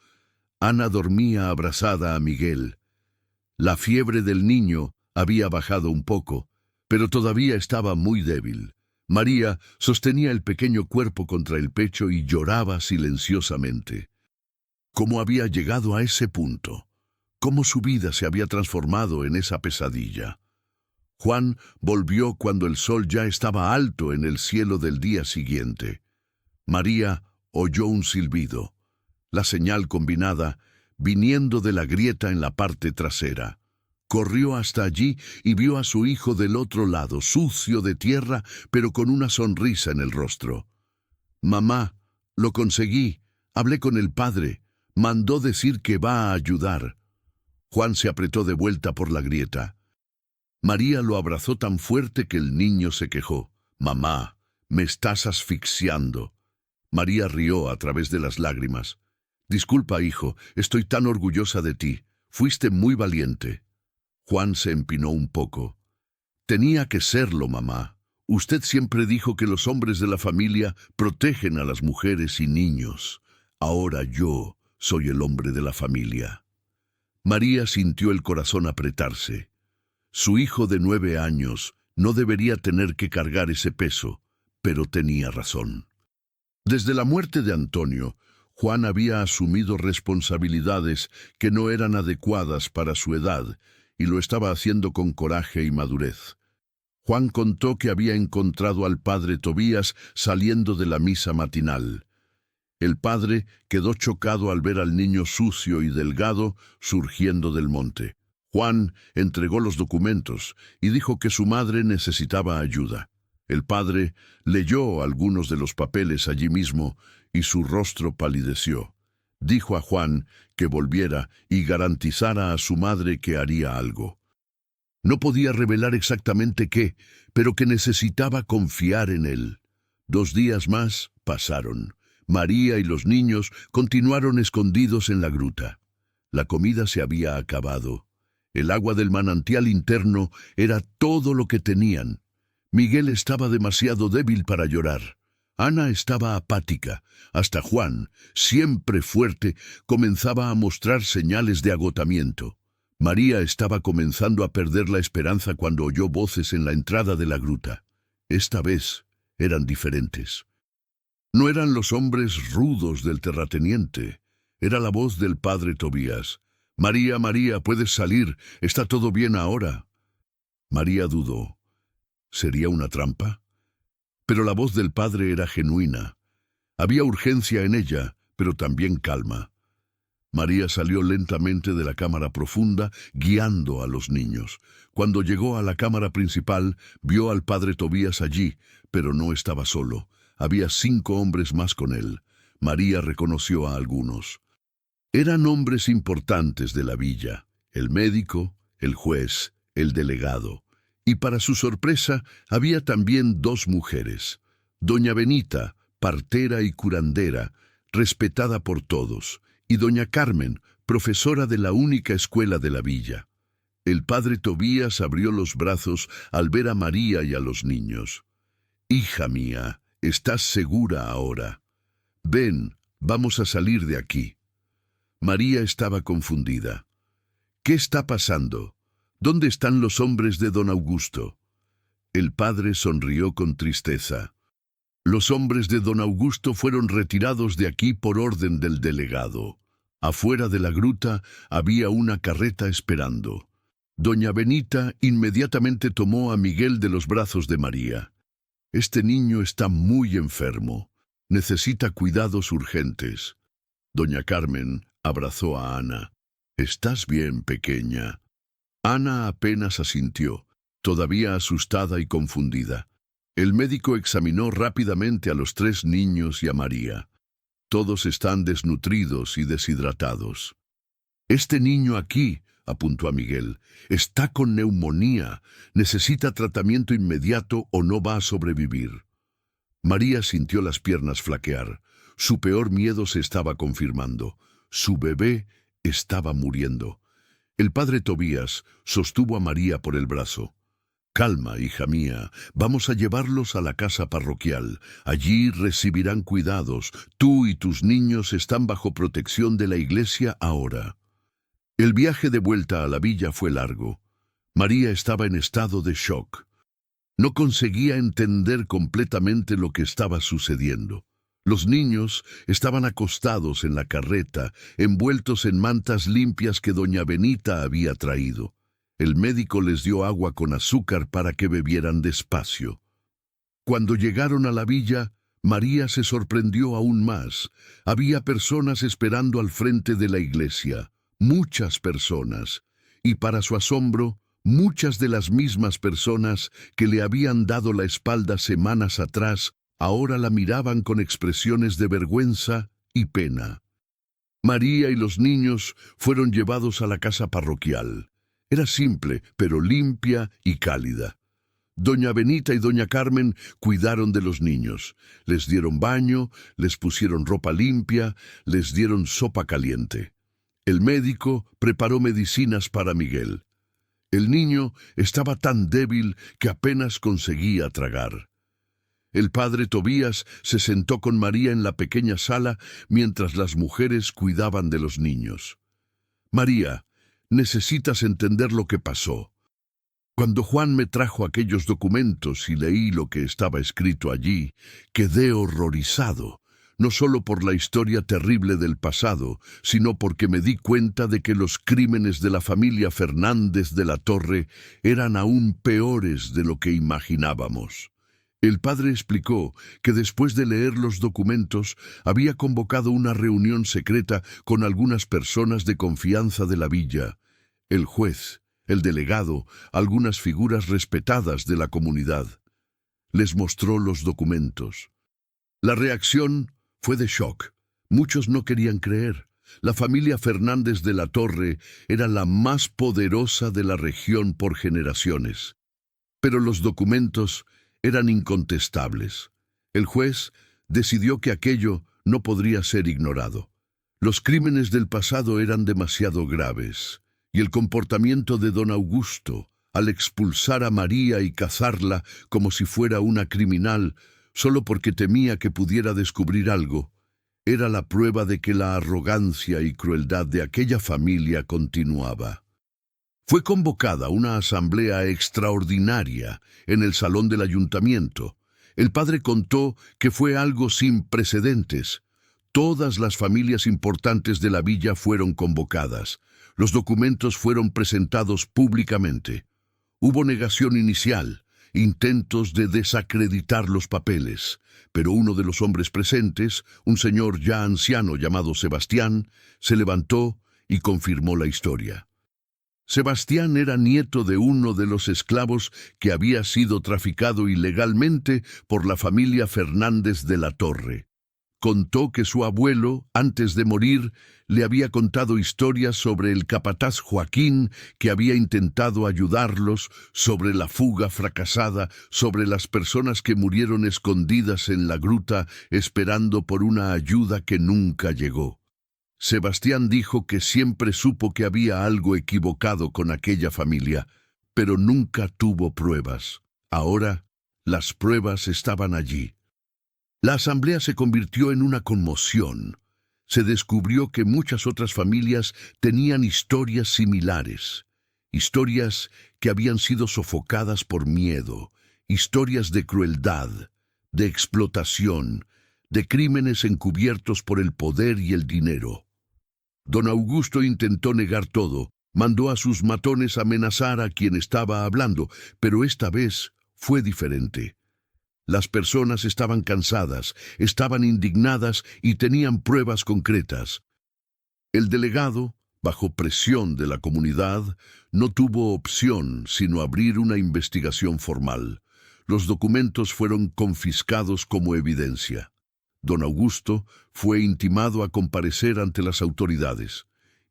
Ana dormía abrazada a Miguel. La fiebre del niño había bajado un poco, pero todavía estaba muy débil. María sostenía el pequeño cuerpo contra el pecho y lloraba silenciosamente. ¿Cómo había llegado a ese punto? ¿Cómo su vida se había transformado en esa pesadilla? Juan volvió cuando el sol ya estaba alto en el cielo del día siguiente. María oyó un silbido, la señal combinada, viniendo de la grieta en la parte trasera. Corrió hasta allí y vio a su hijo del otro lado, sucio de tierra, pero con una sonrisa en el rostro. «Mamá, lo conseguí. Hablé con el padre. Mandó decir que va a ayudar». Juan se apretó de vuelta por la grieta. María lo abrazó tan fuerte que el niño se quejó. «Mamá, me estás asfixiando». María rió a través de las lágrimas. «Disculpa, hijo, estoy tan orgullosa de ti. Fuiste muy valiente». Juan se empinó un poco. «Tenía que serlo, mamá. Usted siempre dijo que los hombres de la familia protegen a las mujeres y niños. Ahora yo soy el hombre de la familia». María sintió el corazón apretarse. Su hijo de 9 años no debería tener que cargar ese peso, pero tenía razón. Desde la muerte de Antonio, Juan había asumido responsabilidades que no eran adecuadas para su edad, y lo estaba haciendo con coraje y madurez. Juan contó que había encontrado al padre Tobías saliendo de la misa matinal. El padre quedó chocado al ver al niño sucio y delgado surgiendo del monte. Juan entregó los documentos y dijo que su madre necesitaba ayuda. El padre leyó algunos de los papeles allí mismo y su rostro palideció. Dijo a Juan que volviera y garantizara a su madre que haría algo. No podía revelar exactamente qué, pero que necesitaba confiar en él. 2 días más pasaron. María y los niños continuaron escondidos en la gruta. La comida se había acabado. El agua del manantial interno era todo lo que tenían. Miguel estaba demasiado débil para llorar. Ana estaba apática. Hasta Juan, siempre fuerte, comenzaba a mostrar señales de agotamiento. María estaba comenzando a perder la esperanza cuando oyó voces en la entrada de la gruta. Esta vez eran diferentes. No eran los hombres rudos del terrateniente. Era la voz del padre Tobías. «María, María, puedes salir. Está todo bien ahora». María dudó. ¿Sería una trampa? Pero la voz del padre era genuina. Había urgencia en ella, pero también calma. María salió lentamente de la cámara profunda, guiando a los niños. Cuando llegó a la cámara principal, vio al padre Tobías allí, pero no estaba solo. Había 5 hombres más con él. María reconoció a algunos. Eran hombres importantes de la villa: el médico, el juez, el delegado. Y para su sorpresa, había también 2 mujeres. Doña Benita, partera y curandera, respetada por todos, y doña Carmen, profesora de la única escuela de la villa. El padre Tobías abrió los brazos al ver a María y a los niños. «Hija mía, estás segura ahora. Ven, vamos a salir de aquí». María estaba confundida. «¿Qué está pasando? ¿Dónde están los hombres de don Augusto?» El padre sonrió con tristeza. «Los hombres de don Augusto fueron retirados de aquí por orden del delegado. Afuera de la gruta había una carreta esperando». Doña Benita inmediatamente tomó a Miguel de los brazos de María. «Este niño está muy enfermo. Necesita cuidados urgentes». Doña Carmen abrazó a Ana. «¿Estás bien, pequeña?» Ana apenas asintió, todavía asustada y confundida. El médico examinó rápidamente a los 3 niños y a María. «Todos están desnutridos y deshidratados». «Este niño aquí», apuntó a Miguel, «está con neumonía. Necesita tratamiento inmediato o no va a sobrevivir». María sintió las piernas flaquear. Su peor miedo se estaba confirmando. Su bebé estaba muriendo. El padre Tobías sostuvo a María por el brazo. «Calma, hija mía, vamos a llevarlos a la casa parroquial. Allí recibirán cuidados. Tú y tus niños están bajo protección de la iglesia ahora». El viaje de vuelta a la villa fue largo. María estaba en estado de shock. No conseguía entender completamente lo que estaba sucediendo. Los niños estaban acostados en la carreta, envueltos en mantas limpias que doña Benita había traído. El médico les dio agua con azúcar para que bebieran despacio. Cuando llegaron a la villa, María se sorprendió aún más. Había personas esperando al frente de la iglesia, muchas personas, y para su asombro, muchas de las mismas personas que le habían dado la espalda semanas atrás ahora la miraban con expresiones de vergüenza y pena. María y los niños fueron llevados a la casa parroquial. Era simple, pero limpia y cálida. Doña Benita y doña Carmen cuidaron de los niños. Les dieron baño, les pusieron ropa limpia, les dieron sopa caliente. El médico preparó medicinas para Miguel. El niño estaba tan débil que apenas conseguía tragar. El padre Tobías se sentó con María en la pequeña sala mientras las mujeres cuidaban de los niños. «María, necesitas entender lo que pasó. Cuando Juan me trajo aquellos documentos y leí lo que estaba escrito allí, quedé horrorizado, no solo por la historia terrible del pasado, sino porque me di cuenta de que los crímenes de la familia Fernández de la Torre eran aún peores de lo que imaginábamos. El padre explicó que después de leer los documentos había convocado una reunión secreta con algunas personas de confianza de la villa, el juez, el delegado, algunas figuras respetadas de la comunidad. Les mostró los documentos. La reacción fue de shock. Muchos no querían creer. La familia Fernández de la Torre era la más poderosa de la región por generaciones. Pero los documentos eran incontestables. El juez decidió que aquello no podría ser ignorado. Los crímenes del pasado eran demasiado graves, y el comportamiento de don Augusto, al expulsar a María y cazarla como si fuera una criminal, solo porque temía que pudiera descubrir algo, era la prueba de que la arrogancia y crueldad de aquella familia continuaba. Fue convocada una asamblea extraordinaria en el salón del ayuntamiento. El padre contó que fue algo sin precedentes. Todas las familias importantes de la villa fueron convocadas. Los documentos fueron presentados públicamente. Hubo negación inicial, intentos de desacreditar los papeles, pero uno de los hombres presentes, un señor ya anciano llamado Sebastián, se levantó y confirmó la historia. Sebastián era nieto de uno de los esclavos que había sido traficado ilegalmente por la familia Fernández de la Torre. Contó que su abuelo, antes de morir, le había contado historias sobre el capataz Joaquín, que había intentado ayudarlos, sobre la fuga fracasada, sobre las personas que murieron escondidas en la gruta esperando por una ayuda que nunca llegó. Sebastián dijo que siempre supo que había algo equivocado con aquella familia, pero nunca tuvo pruebas. Ahora, las pruebas estaban allí. La asamblea se convirtió en una conmoción. Se descubrió que muchas otras familias tenían historias similares, historias que habían sido sofocadas por miedo, historias de crueldad, de explotación, de crímenes encubiertos por el poder y el dinero. Don Augusto intentó negar todo, mandó a sus matones amenazar a quien estaba hablando, pero esta vez fue diferente. Las personas estaban cansadas, estaban indignadas y tenían pruebas concretas. El delegado, bajo presión de la comunidad, no tuvo opción sino abrir una investigación formal. Los documentos fueron confiscados como evidencia. Don Augusto fue intimado a comparecer ante las autoridades,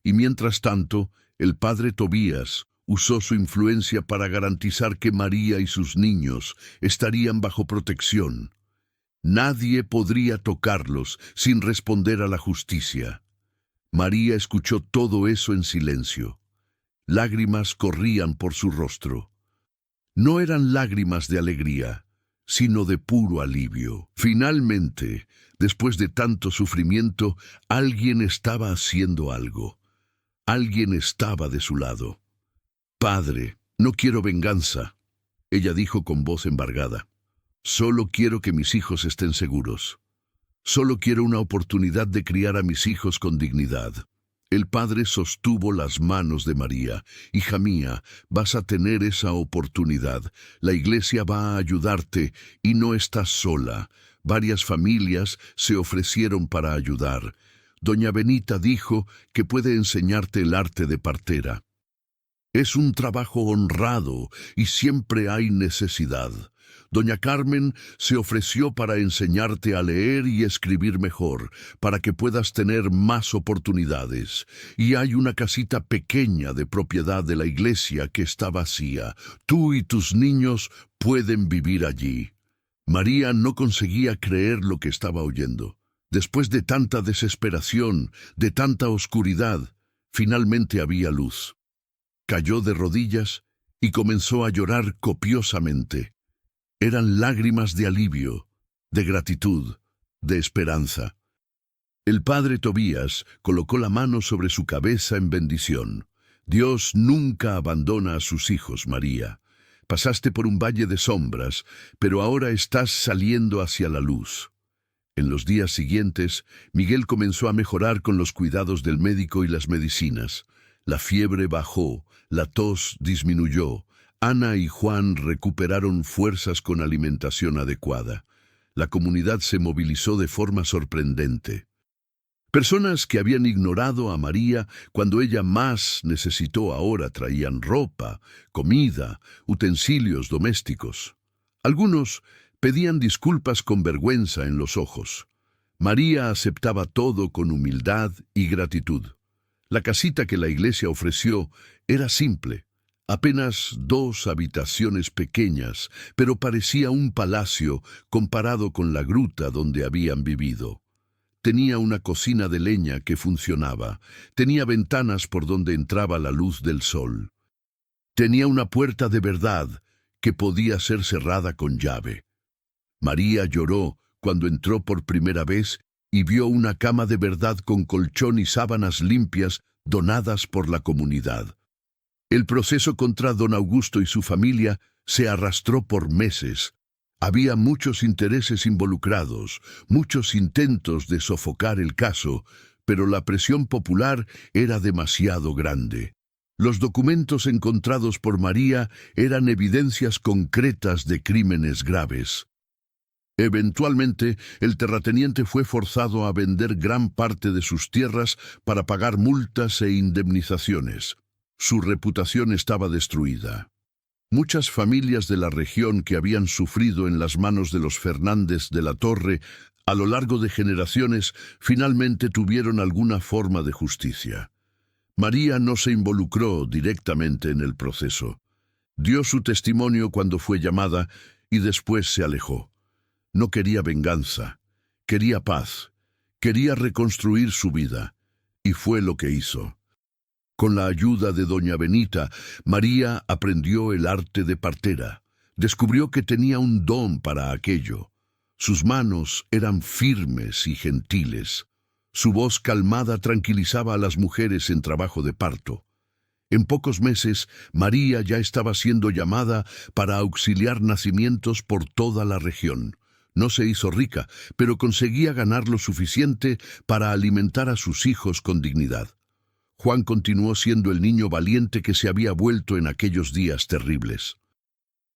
y mientras tanto, el padre Tobías usó su influencia para garantizar que María y sus niños estarían bajo protección. Nadie podría tocarlos sin responder a la justicia. María escuchó todo eso en silencio. Lágrimas corrían por su rostro. No eran lágrimas de alegría, sino de puro alivio. Finalmente, después de tanto sufrimiento, alguien estaba haciendo algo. Alguien estaba de su lado. «Padre, no quiero venganza», ella dijo con voz embargada. «Solo quiero que mis hijos estén seguros. Solo quiero una oportunidad de criar a mis hijos con dignidad». El padre sostuvo las manos de María. «Hija mía, vas a tener esa oportunidad. La iglesia va a ayudarte y no estás sola. Varias familias se ofrecieron para ayudar. Doña Benita dijo que puede enseñarte el arte de partera. Es un trabajo honrado y siempre hay necesidad. Doña Carmen se ofreció para enseñarte a leer y escribir mejor, para que puedas tener más oportunidades. Y hay una casita pequeña de propiedad de la iglesia que está vacía. Tú y tus niños pueden vivir allí». María no conseguía creer lo que estaba oyendo. Después de tanta desesperación, de tanta oscuridad, finalmente había luz. Cayó de rodillas y comenzó a llorar copiosamente. Eran lágrimas de alivio, de gratitud, de esperanza. El padre Tobías colocó la mano sobre su cabeza en bendición. «Dios nunca abandona a sus hijos, María. Pasaste por un valle de sombras, pero ahora estás saliendo hacia la luz. En los días siguientes, Miguel comenzó a mejorar con los cuidados del médico y las medicinas. La fiebre bajó, la tos disminuyó. Ana y Juan recuperaron fuerzas con alimentación adecuada. La comunidad se movilizó de forma sorprendente. Personas que habían ignorado a María cuando ella más necesitó ahora traían ropa, comida, utensilios domésticos. Algunos pedían disculpas con vergüenza en los ojos. María aceptaba todo con humildad y gratitud. La casita que la iglesia ofreció era simple, apenas 2 habitaciones pequeñas, pero parecía un palacio comparado con la gruta donde habían vivido. Tenía una cocina de leña que funcionaba, tenía ventanas por donde entraba la luz del sol. Tenía una puerta de verdad que podía ser cerrada con llave. María lloró cuando entró por primera vez y vio una cama de verdad con colchón y sábanas limpias donadas por la comunidad. El proceso contra don Augusto y su familia se arrastró por meses. Había muchos intereses involucrados, muchos intentos de sofocar el caso, pero la presión popular era demasiado grande. Los documentos encontrados por María eran evidencias concretas de crímenes graves. Eventualmente, el terrateniente fue forzado a vender gran parte de sus tierras para pagar multas e indemnizaciones. Su reputación estaba destruida. Muchas familias de la región que habían sufrido en las manos de los Fernández de la Torre a lo largo de generaciones finalmente tuvieron alguna forma de justicia. María no se involucró directamente en el proceso. Dio su testimonio cuando fue llamada y después se alejó. No quería venganza, quería paz, quería reconstruir su vida, y fue lo que hizo. Con la ayuda de doña Benita, María aprendió el arte de partera. Descubrió que tenía un don para aquello. Sus manos eran firmes y gentiles. Su voz calmada tranquilizaba a las mujeres en trabajo de parto. En pocos meses, María ya estaba siendo llamada para auxiliar nacimientos por toda la región. No se hizo rica, pero conseguía ganar lo suficiente para alimentar a sus hijos con dignidad. Juan continuó siendo el niño valiente que se había vuelto en aquellos días terribles.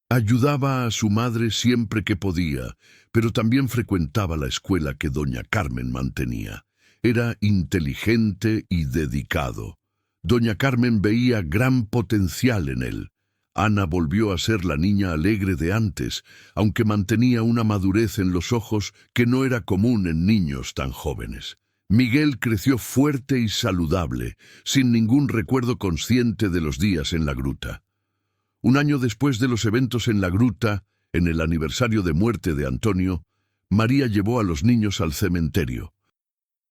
Ayudaba a su madre siempre que podía, pero también frecuentaba la escuela que doña Carmen mantenía. Era inteligente y dedicado. Doña Carmen veía gran potencial en él. Ana volvió a ser la niña alegre de antes, aunque mantenía una madurez en los ojos que no era común en niños tan jóvenes. Miguel creció fuerte y saludable, sin ningún recuerdo consciente de los días en la gruta. Un año después de los eventos en la gruta, en el aniversario de muerte de Antonio, María llevó a los niños al cementerio.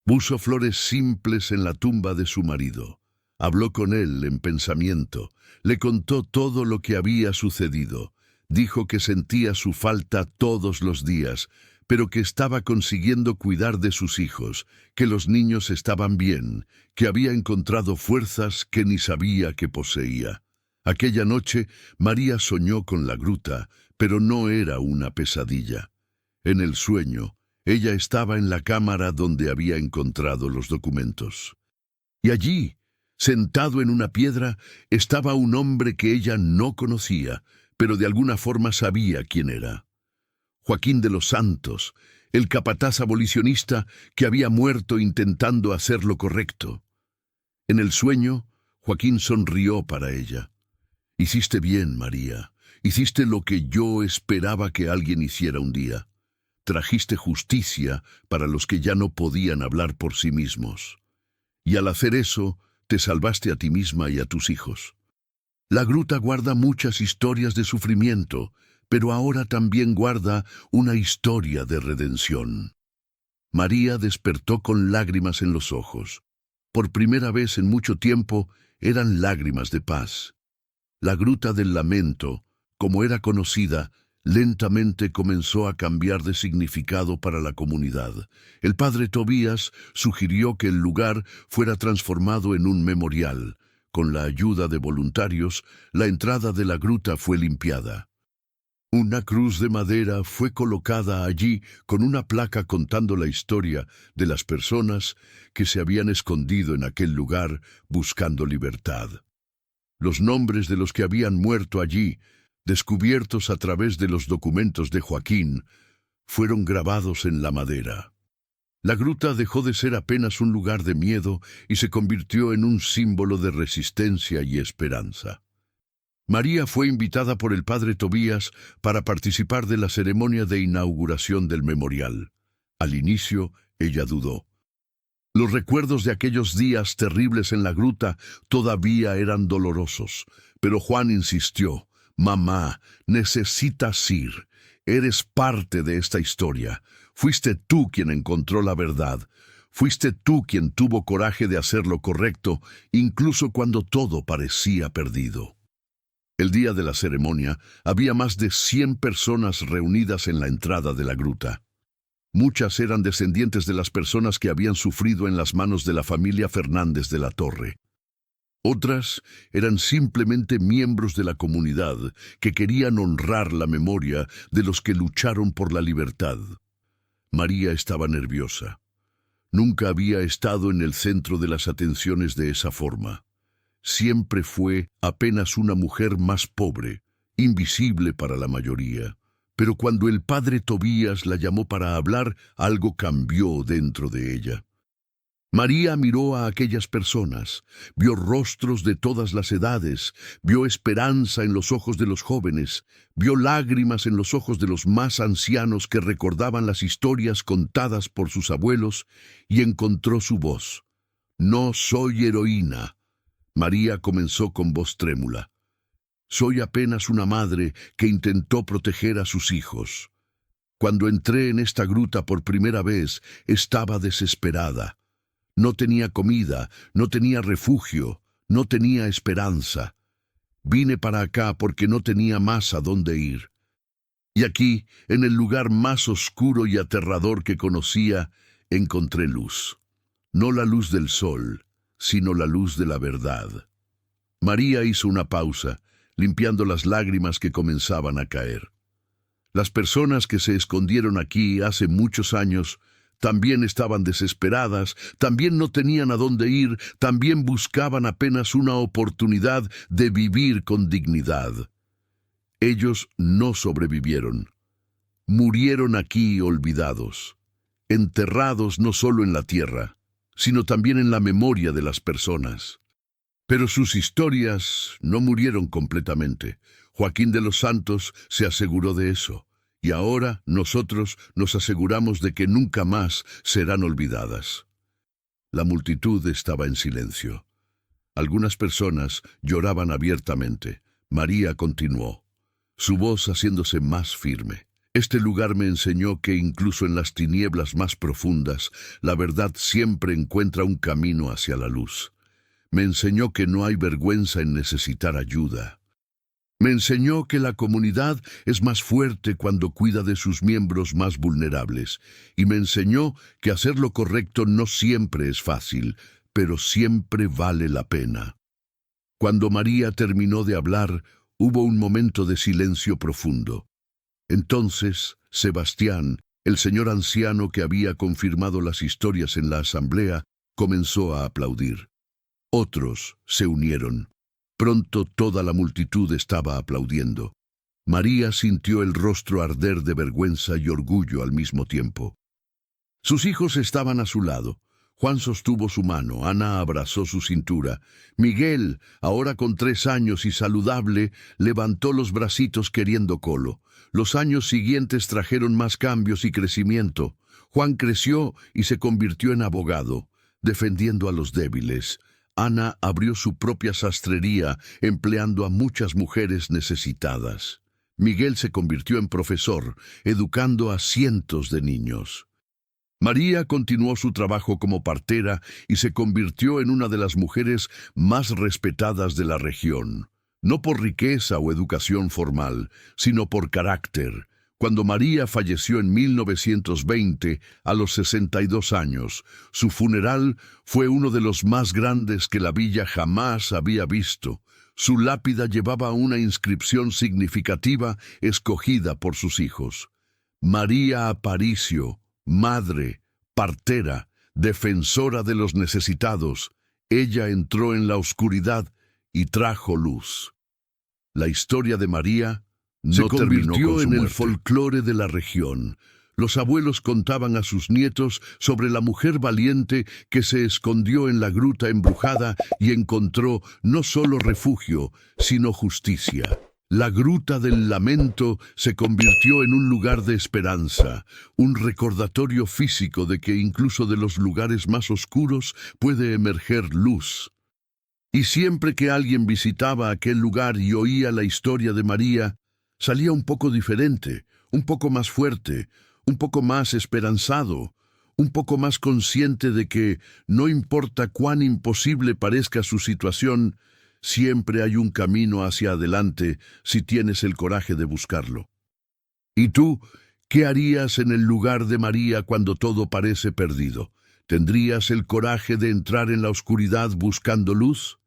Puso flores simples en la tumba de su marido. Habló con él en pensamiento, le contó todo lo que había sucedido. Dijo que sentía su falta todos los días, pero que estaba consiguiendo cuidar de sus hijos, que los niños estaban bien, que había encontrado fuerzas que ni sabía que poseía. Aquella noche, María soñó con la gruta, pero no era una pesadilla. En el sueño, ella estaba en la cámara donde había encontrado los documentos. Y allí, sentado en una piedra, estaba un hombre que ella no conocía, pero de alguna forma sabía quién era. Joaquín de los Santos, el capataz abolicionista que había muerto intentando hacer lo correcto. En el sueño, Joaquín sonrió para ella. «Hiciste bien, María. Hiciste lo que yo esperaba que alguien hiciera un día. Trajiste justicia para los que ya no podían hablar por sí mismos. Y al hacer eso, te salvaste a ti misma y a tus hijos. La gruta guarda muchas historias de sufrimiento, pero ahora también guarda una historia de redención». María despertó con lágrimas en los ojos. Por primera vez en mucho tiempo, eran lágrimas de paz. La gruta del lamento, como era conocida, lentamente comenzó a cambiar de significado para la comunidad. El padre Tobías sugirió que el lugar fuera transformado en un memorial, con la ayuda de voluntarios, la entrada de la gruta fue limpiada. Una cruz de madera fue colocada allí con una placa contando la historia de las personas que se habían escondido en aquel lugar buscando libertad. Los nombres de los que habían muerto allí, descubiertos a través de los documentos de Joaquín, fueron grabados en la madera. La gruta dejó de ser apenas un lugar de miedo y se convirtió en un símbolo de resistencia y esperanza. María fue invitada por el padre Tobías para participar de la ceremonia de inauguración del memorial. Al inicio, ella dudó. Los recuerdos de aquellos días terribles en la gruta todavía eran dolorosos, pero Juan insistió: «Mamá, necesitas ir. Eres parte de esta historia. Fuiste tú quien encontró la verdad. Fuiste tú quien tuvo coraje de hacer lo correcto, incluso cuando todo parecía perdido». El día de la ceremonia había más de 100 personas reunidas en la entrada de la gruta. Muchas eran descendientes de las personas que habían sufrido en las manos de la familia Fernández de la Torre. Otras eran simplemente miembros de la comunidad que querían honrar la memoria de los que lucharon por la libertad. María estaba nerviosa. Nunca había estado en el centro de las atenciones de esa forma. Siempre fue apenas una mujer más pobre, invisible para la mayoría. Pero cuando el padre Tobías la llamó para hablar, algo cambió dentro de ella. María miró a aquellas personas, vio rostros de todas las edades, vio esperanza en los ojos de los jóvenes, vio lágrimas en los ojos de los más ancianos que recordaban las historias contadas por sus abuelos, y encontró su voz. «No soy heroína». María comenzó con voz trémula. «Soy apenas una madre que intentó proteger a sus hijos. Cuando entré en esta gruta por primera vez, estaba desesperada. No tenía comida, no tenía refugio, no tenía esperanza. Vine para acá porque no tenía más a dónde ir. Y aquí, en el lugar más oscuro y aterrador que conocía, encontré luz. No la luz del sol, sino la luz de la verdad». María hizo una pausa, limpiando las lágrimas que comenzaban a caer. Las personas que se escondieron aquí hace muchos años también estaban desesperadas, también no tenían a dónde ir, también buscaban apenas una oportunidad de vivir con dignidad. Ellos no sobrevivieron. Murieron aquí olvidados, enterrados no solo en la tierra, sino también en la memoria de las personas. Pero sus historias no murieron completamente. Joaquín de los Santos se aseguró de eso, y ahora nosotros nos aseguramos de que nunca más serán olvidadas. La multitud estaba en silencio. Algunas personas lloraban abiertamente. María continuó, su voz haciéndose más firme. «Este lugar me enseñó que incluso en las tinieblas más profundas, la verdad siempre encuentra un camino hacia la luz. Me enseñó que no hay vergüenza en necesitar ayuda. Me enseñó que la comunidad es más fuerte cuando cuida de sus miembros más vulnerables. Y me enseñó que hacer lo correcto no siempre es fácil, pero siempre vale la pena». Cuando María terminó de hablar, hubo un momento de silencio profundo. Entonces, Sebastián, el señor anciano que había confirmado las historias en la asamblea, comenzó a aplaudir. Otros se unieron. Pronto toda la multitud estaba aplaudiendo. María sintió el rostro arder de vergüenza y orgullo al mismo tiempo. Sus hijos estaban a su lado. Juan sostuvo su mano, Ana abrazó su cintura. Miguel, ahora con 3 años y saludable, levantó los bracitos queriendo colo. Los años siguientes trajeron más cambios y crecimiento. Juan creció y se convirtió en abogado, defendiendo a los débiles. Ana abrió su propia sastrería, empleando a muchas mujeres necesitadas. Miguel se convirtió en profesor, educando a cientos de niños. María continuó su trabajo como partera y se convirtió en una de las mujeres más respetadas de la región, no por riqueza o educación formal, sino por carácter, Cuando María falleció en 1920, a los 62 años, su funeral fue uno de los más grandes que la villa jamás había visto. Su lápida llevaba una inscripción significativa escogida por sus hijos. María Aparicio, madre, partera, defensora de los necesitados, ella entró en la oscuridad y trajo luz. La historia de María se convirtió en el folclore de la región. Los abuelos contaban a sus nietos sobre la mujer valiente que se escondió en la gruta embrujada y encontró no solo refugio, sino justicia. La gruta del lamento se convirtió en un lugar de esperanza, un recordatorio físico de que incluso de los lugares más oscuros puede emerger luz. Y siempre que alguien visitaba aquel lugar y oía la historia de María, salía un poco diferente, un poco más fuerte, un poco más esperanzado, un poco más consciente de que, no importa cuán imposible parezca su situación, siempre hay un camino hacia adelante si tienes el coraje de buscarlo. ¿Y tú, qué harías en el lugar de María cuando todo parece perdido? ¿Tendrías el coraje de entrar en la oscuridad buscando luz?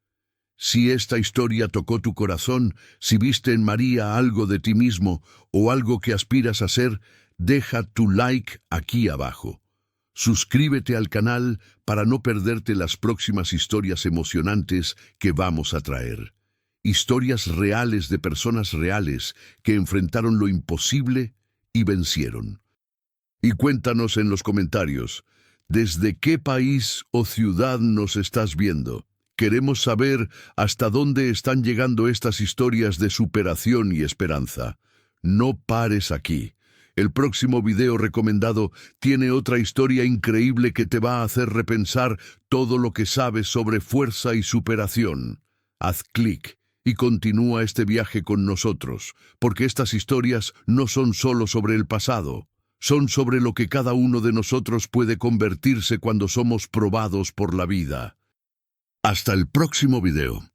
Si esta historia tocó tu corazón, si viste en María algo de ti mismo o algo que aspiras a ser, deja tu like aquí abajo. Suscríbete al canal para no perderte las próximas historias emocionantes que vamos a traer. Historias reales de personas reales que enfrentaron lo imposible y vencieron. Y cuéntanos en los comentarios, ¿desde qué país o ciudad nos estás viendo? Queremos saber hasta dónde están llegando estas historias de superación y esperanza. No pares aquí. El próximo video recomendado tiene otra historia increíble que te va a hacer repensar todo lo que sabes sobre fuerza y superación. Haz clic y continúa este viaje con nosotros, porque estas historias no son solo sobre el pasado, son sobre lo que cada uno de nosotros puede convertirse cuando somos probados por la vida. Hasta el próximo video.